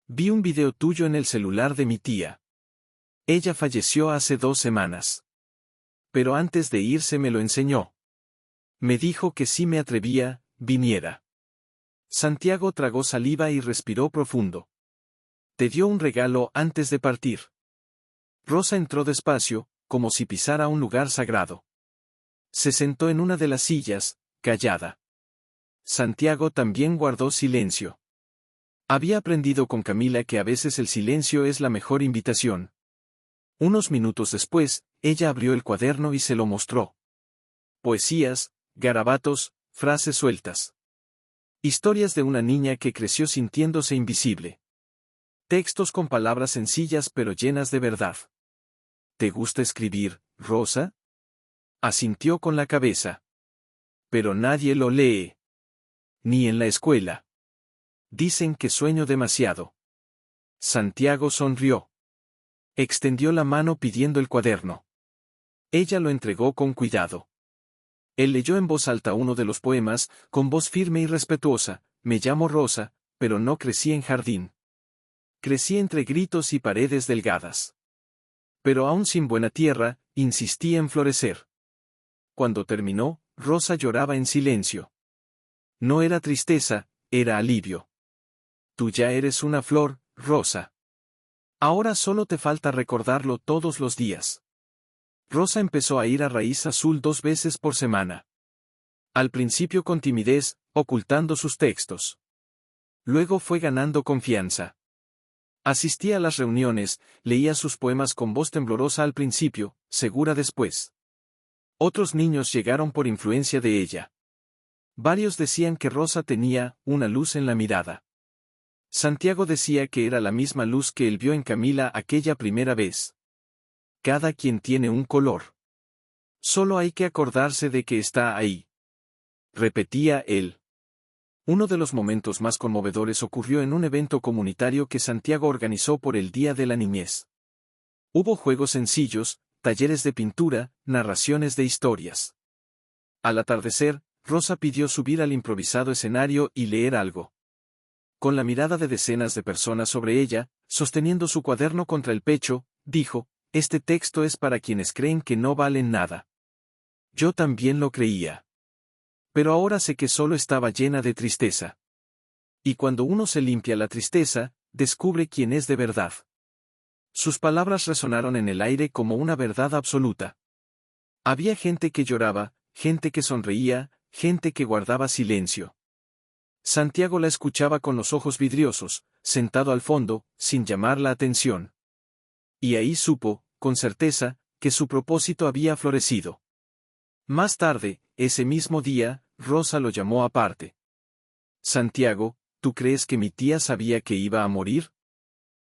Vi un video tuyo en el celular de mi tía. Ella falleció hace 2 semanas. Pero antes de irse me lo enseñó. Me dijo que si me atrevía, viniera. Santiago tragó saliva y respiró profundo. Te dio un regalo antes de partir. Rosa entró despacio, como si pisara un lugar sagrado. Se sentó en una de las sillas, callada. Santiago también guardó silencio. Había aprendido con Camila que a veces el silencio es la mejor invitación. Unos minutos después, ella abrió el cuaderno y se lo mostró. Poesías, garabatos, frases sueltas. Historias de una niña que creció sintiéndose invisible. Textos con palabras sencillas pero llenas de verdad. ¿Te gusta escribir, Rosa? Asintió con la cabeza. Pero nadie lo lee. Ni en la escuela. Dicen que sueño demasiado. Santiago sonrió. Extendió la mano pidiendo el cuaderno. Ella lo entregó con cuidado. Él leyó en voz alta uno de los poemas, con voz firme y respetuosa. Me llamo Rosa, pero no crecí en jardín. Crecí entre gritos y paredes delgadas. Pero aún sin buena tierra, insistí en florecer. Cuando terminó, Rosa lloraba en silencio. No era tristeza, era alivio. Tú ya eres una flor, Rosa. Ahora solo te falta recordarlo todos los días. Rosa empezó a ir a Raíz Azul 2 veces por semana. Al principio con timidez, ocultando sus textos. Luego fue ganando confianza. Asistía a las reuniones, leía sus poemas con voz temblorosa al principio, segura después. Otros niños llegaron por influencia de ella. Varios decían que Rosa tenía una luz en la mirada. Santiago decía que era la misma luz que él vio en Camila aquella primera vez. Cada quien tiene un color. Solo hay que acordarse de que está ahí. Repetía él. Uno de los momentos más conmovedores ocurrió en un evento comunitario que Santiago organizó por el Día de la Niñez. Hubo juegos sencillos, talleres de pintura, narraciones de historias. Al atardecer, Rosa pidió subir al improvisado escenario y leer algo. Con la mirada de decenas de personas sobre ella, sosteniendo su cuaderno contra el pecho, dijo, este texto es para quienes creen que no valen nada. Yo también lo creía. Pero ahora sé que solo estaba llena de tristeza. Y cuando uno se limpia la tristeza, descubre quién es de verdad. Sus palabras resonaron en el aire como una verdad absoluta. Había gente que lloraba, gente que sonreía, gente que guardaba silencio. Santiago la escuchaba con los ojos vidriosos, sentado al fondo, sin llamar la atención. Y ahí supo, con certeza, que su propósito había florecido. Más tarde, ese mismo día, Rosa lo llamó aparte. Santiago, ¿tú crees que mi tía sabía que iba a morir?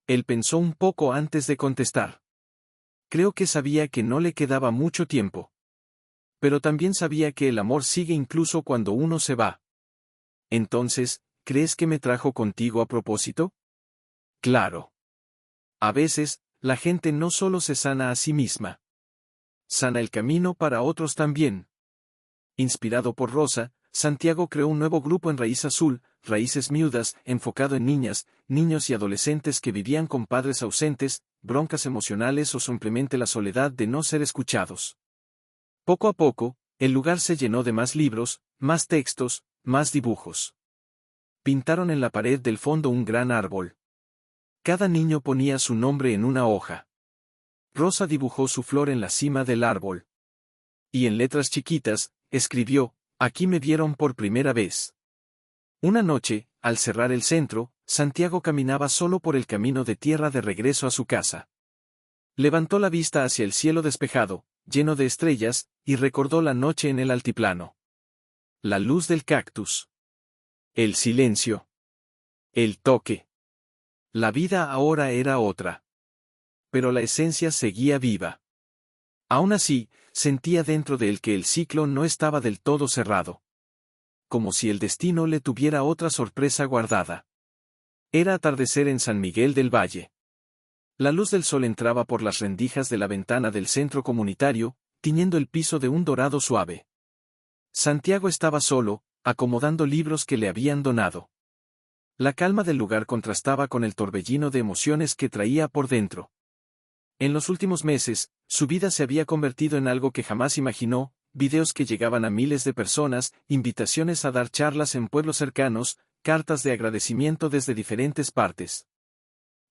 Él pensó un poco antes de contestar. Creo que sabía que no le quedaba mucho tiempo. Pero también sabía que el amor sigue incluso cuando uno se va. Entonces, ¿crees que me trajo contigo a propósito? Claro. A veces, la gente no solo se sana a sí misma. Sana el camino para otros también. Inspirado por Rosa, Santiago creó un nuevo grupo en Raíz Azul, Raíces Miudas, enfocado en niñas, niños y adolescentes que vivían con padres ausentes, broncas emocionales o simplemente la soledad de no ser escuchados. Poco a poco, el lugar se llenó de más libros, más textos, más dibujos. Pintaron en la pared del fondo un gran árbol. Cada niño ponía su nombre en una hoja. Rosa dibujó su flor en la cima del árbol. Y en letras chiquitas, escribió, «Aquí me vieron por primera vez». Una noche, al cerrar el centro, Santiago caminaba solo por el camino de tierra de regreso a su casa. Levantó la vista hacia el cielo despejado, lleno de estrellas, y recordó la noche en el altiplano. La luz del cactus. El silencio. El toque. La vida ahora era otra. Pero la esencia seguía viva. Aún así, sentía dentro de él que el ciclo no estaba del todo cerrado. Como si el destino le tuviera otra sorpresa guardada. Era atardecer en San Miguel del Valle. La luz del sol entraba por las rendijas de la ventana del centro comunitario, tiñendo el piso de un dorado suave. Santiago estaba solo, acomodando libros que le habían donado. La calma del lugar contrastaba con el torbellino de emociones que traía por dentro. En los últimos meses, su vida se había convertido en algo que jamás imaginó, videos que llegaban a miles de personas, invitaciones a dar charlas en pueblos cercanos, cartas de agradecimiento desde diferentes partes.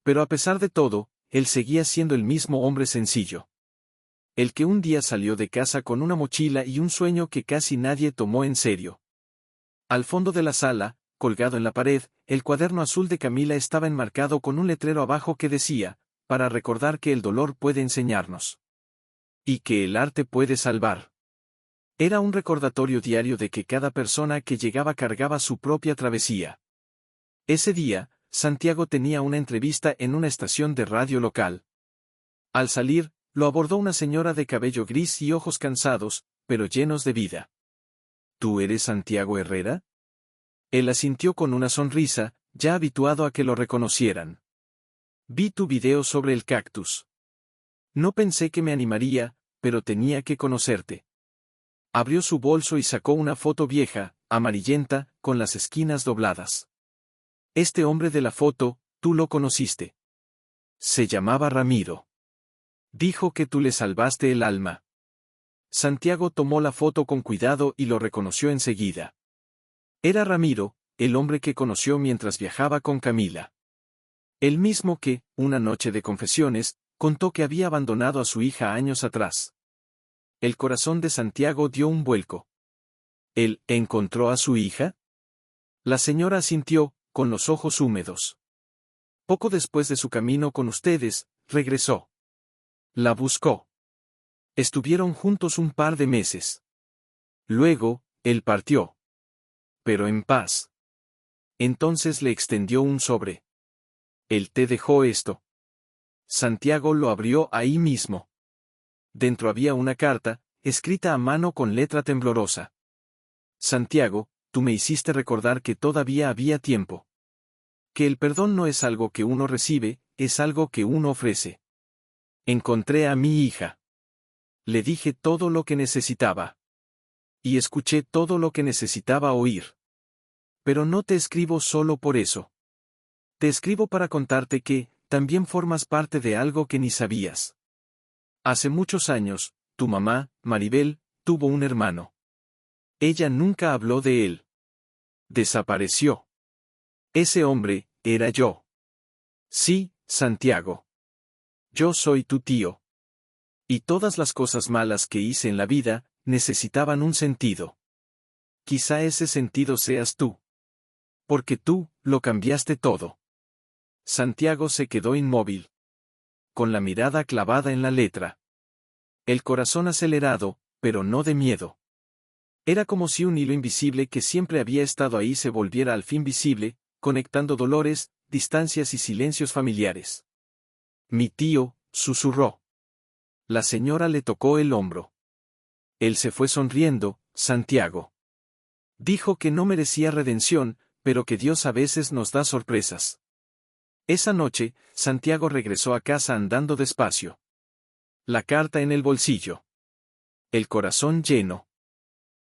Pero a pesar de todo, él seguía siendo el mismo hombre sencillo. El que un día salió de casa con una mochila y un sueño que casi nadie tomó en serio. Al fondo de la sala, colgado en la pared, el cuaderno azul de Camila estaba enmarcado con un letrero abajo que decía, para recordar que el dolor puede enseñarnos. Y que el arte puede salvar. Era un recordatorio diario de que cada persona que llegaba cargaba su propia travesía. Ese día, Santiago tenía una entrevista en una estación de radio local. Al salir, lo abordó una señora de cabello gris y ojos cansados, pero llenos de vida. ¿Tú eres Santiago Herrera? Él asintió con una sonrisa, ya habituado a que lo reconocieran. Vi tu video sobre el cactus. No pensé que me animaría, pero tenía que conocerte. Abrió su bolso y sacó una foto vieja, amarillenta, con las esquinas dobladas. Este hombre de la foto, tú lo conociste. Se llamaba Ramiro. Dijo que tú le salvaste el alma. Santiago tomó la foto con cuidado y lo reconoció enseguida. Era Ramiro, el hombre que conoció mientras viajaba con Camila. El mismo que, una noche de confesiones, contó que había abandonado a su hija años atrás. El corazón de Santiago dio un vuelco. ¿Él encontró a su hija? La señora asintió, con los ojos húmedos. Poco después de su camino con ustedes, regresó. La buscó. Estuvieron juntos un par de meses. Luego, él partió. Pero en paz. Entonces le extendió un sobre. Él te dejó esto. Santiago lo abrió ahí mismo. Dentro había una carta, escrita a mano con letra temblorosa. Santiago, tú me hiciste recordar que todavía había tiempo. Que el perdón no es algo que uno recibe, es algo que uno ofrece. Encontré a mi hija. Le dije todo lo que necesitaba. Y escuché todo lo que necesitaba oír. Pero no te escribo solo por eso. Te escribo para contarte que, también formas parte de algo que ni sabías. Hace muchos años, tu mamá, Maribel, tuvo un hermano. Ella nunca habló de él. Desapareció. Ese hombre, era yo. Sí, Santiago. Yo soy tu tío. Y todas las cosas malas que hice en la vida, necesitaban un sentido. Quizá ese sentido seas tú. Porque tú, lo cambiaste todo. Santiago se quedó inmóvil. Con la mirada clavada en la letra. El corazón acelerado, pero no de miedo. Era como si un hilo invisible que siempre había estado ahí se volviera al fin visible, conectando dolores, distancias y silencios familiares. Mi tío, susurró. La señora le tocó el hombro. Él se fue sonriendo, Santiago. Dijo que no merecía redención, pero que Dios a veces nos da sorpresas. Esa noche, Santiago regresó a casa andando despacio. La carta en el bolsillo. El corazón lleno.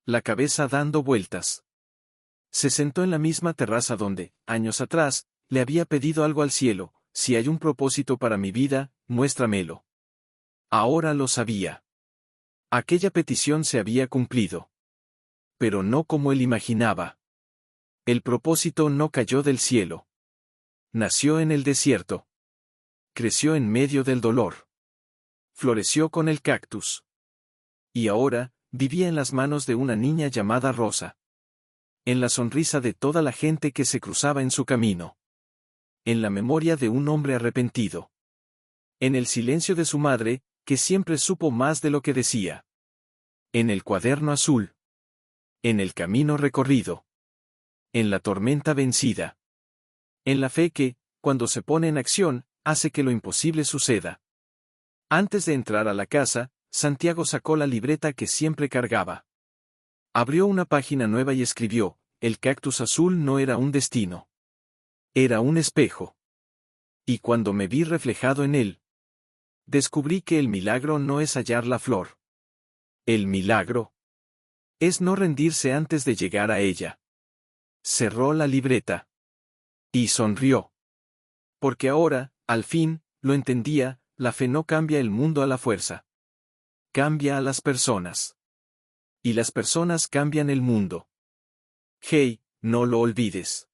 La cabeza dando vueltas. Se sentó en la misma terraza donde, años atrás, le había pedido algo al cielo: si hay un propósito para mi vida, muéstramelo. Ahora lo sabía. Aquella petición se había cumplido. Pero no como él imaginaba. El propósito no cayó del cielo. Nació en el desierto. Creció en medio del dolor. Floreció con el cactus. Y ahora, vivía en las manos de una niña llamada Rosa. En la sonrisa de toda la gente que se cruzaba en su camino. En la memoria de un hombre arrepentido. En el silencio de su madre, que siempre supo más de lo que decía. En el cuaderno azul. En el camino recorrido. En la tormenta vencida. En la fe que, cuando se pone en acción, hace que lo imposible suceda. Antes de entrar a la casa, Santiago sacó la libreta que siempre cargaba. Abrió una página nueva y escribió: el cactus azul no era un destino. Era un espejo. Y cuando me vi reflejado en él, descubrí que el milagro no es hallar la flor. El milagro es no rendirse antes de llegar a ella. Cerró la libreta. Y sonrió. Porque ahora, al fin, lo entendía: la fe no cambia el mundo a la fuerza. Cambia a las personas. Y las personas cambian el mundo. Hey, no lo olvides.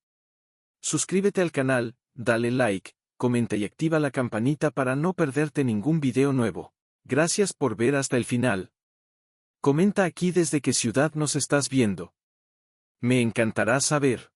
Suscríbete al canal, dale like, comenta y activa la campanita para no perderte ningún video nuevo. Gracias por ver hasta el final. Comenta aquí desde qué ciudad nos estás viendo. Me encantará saber.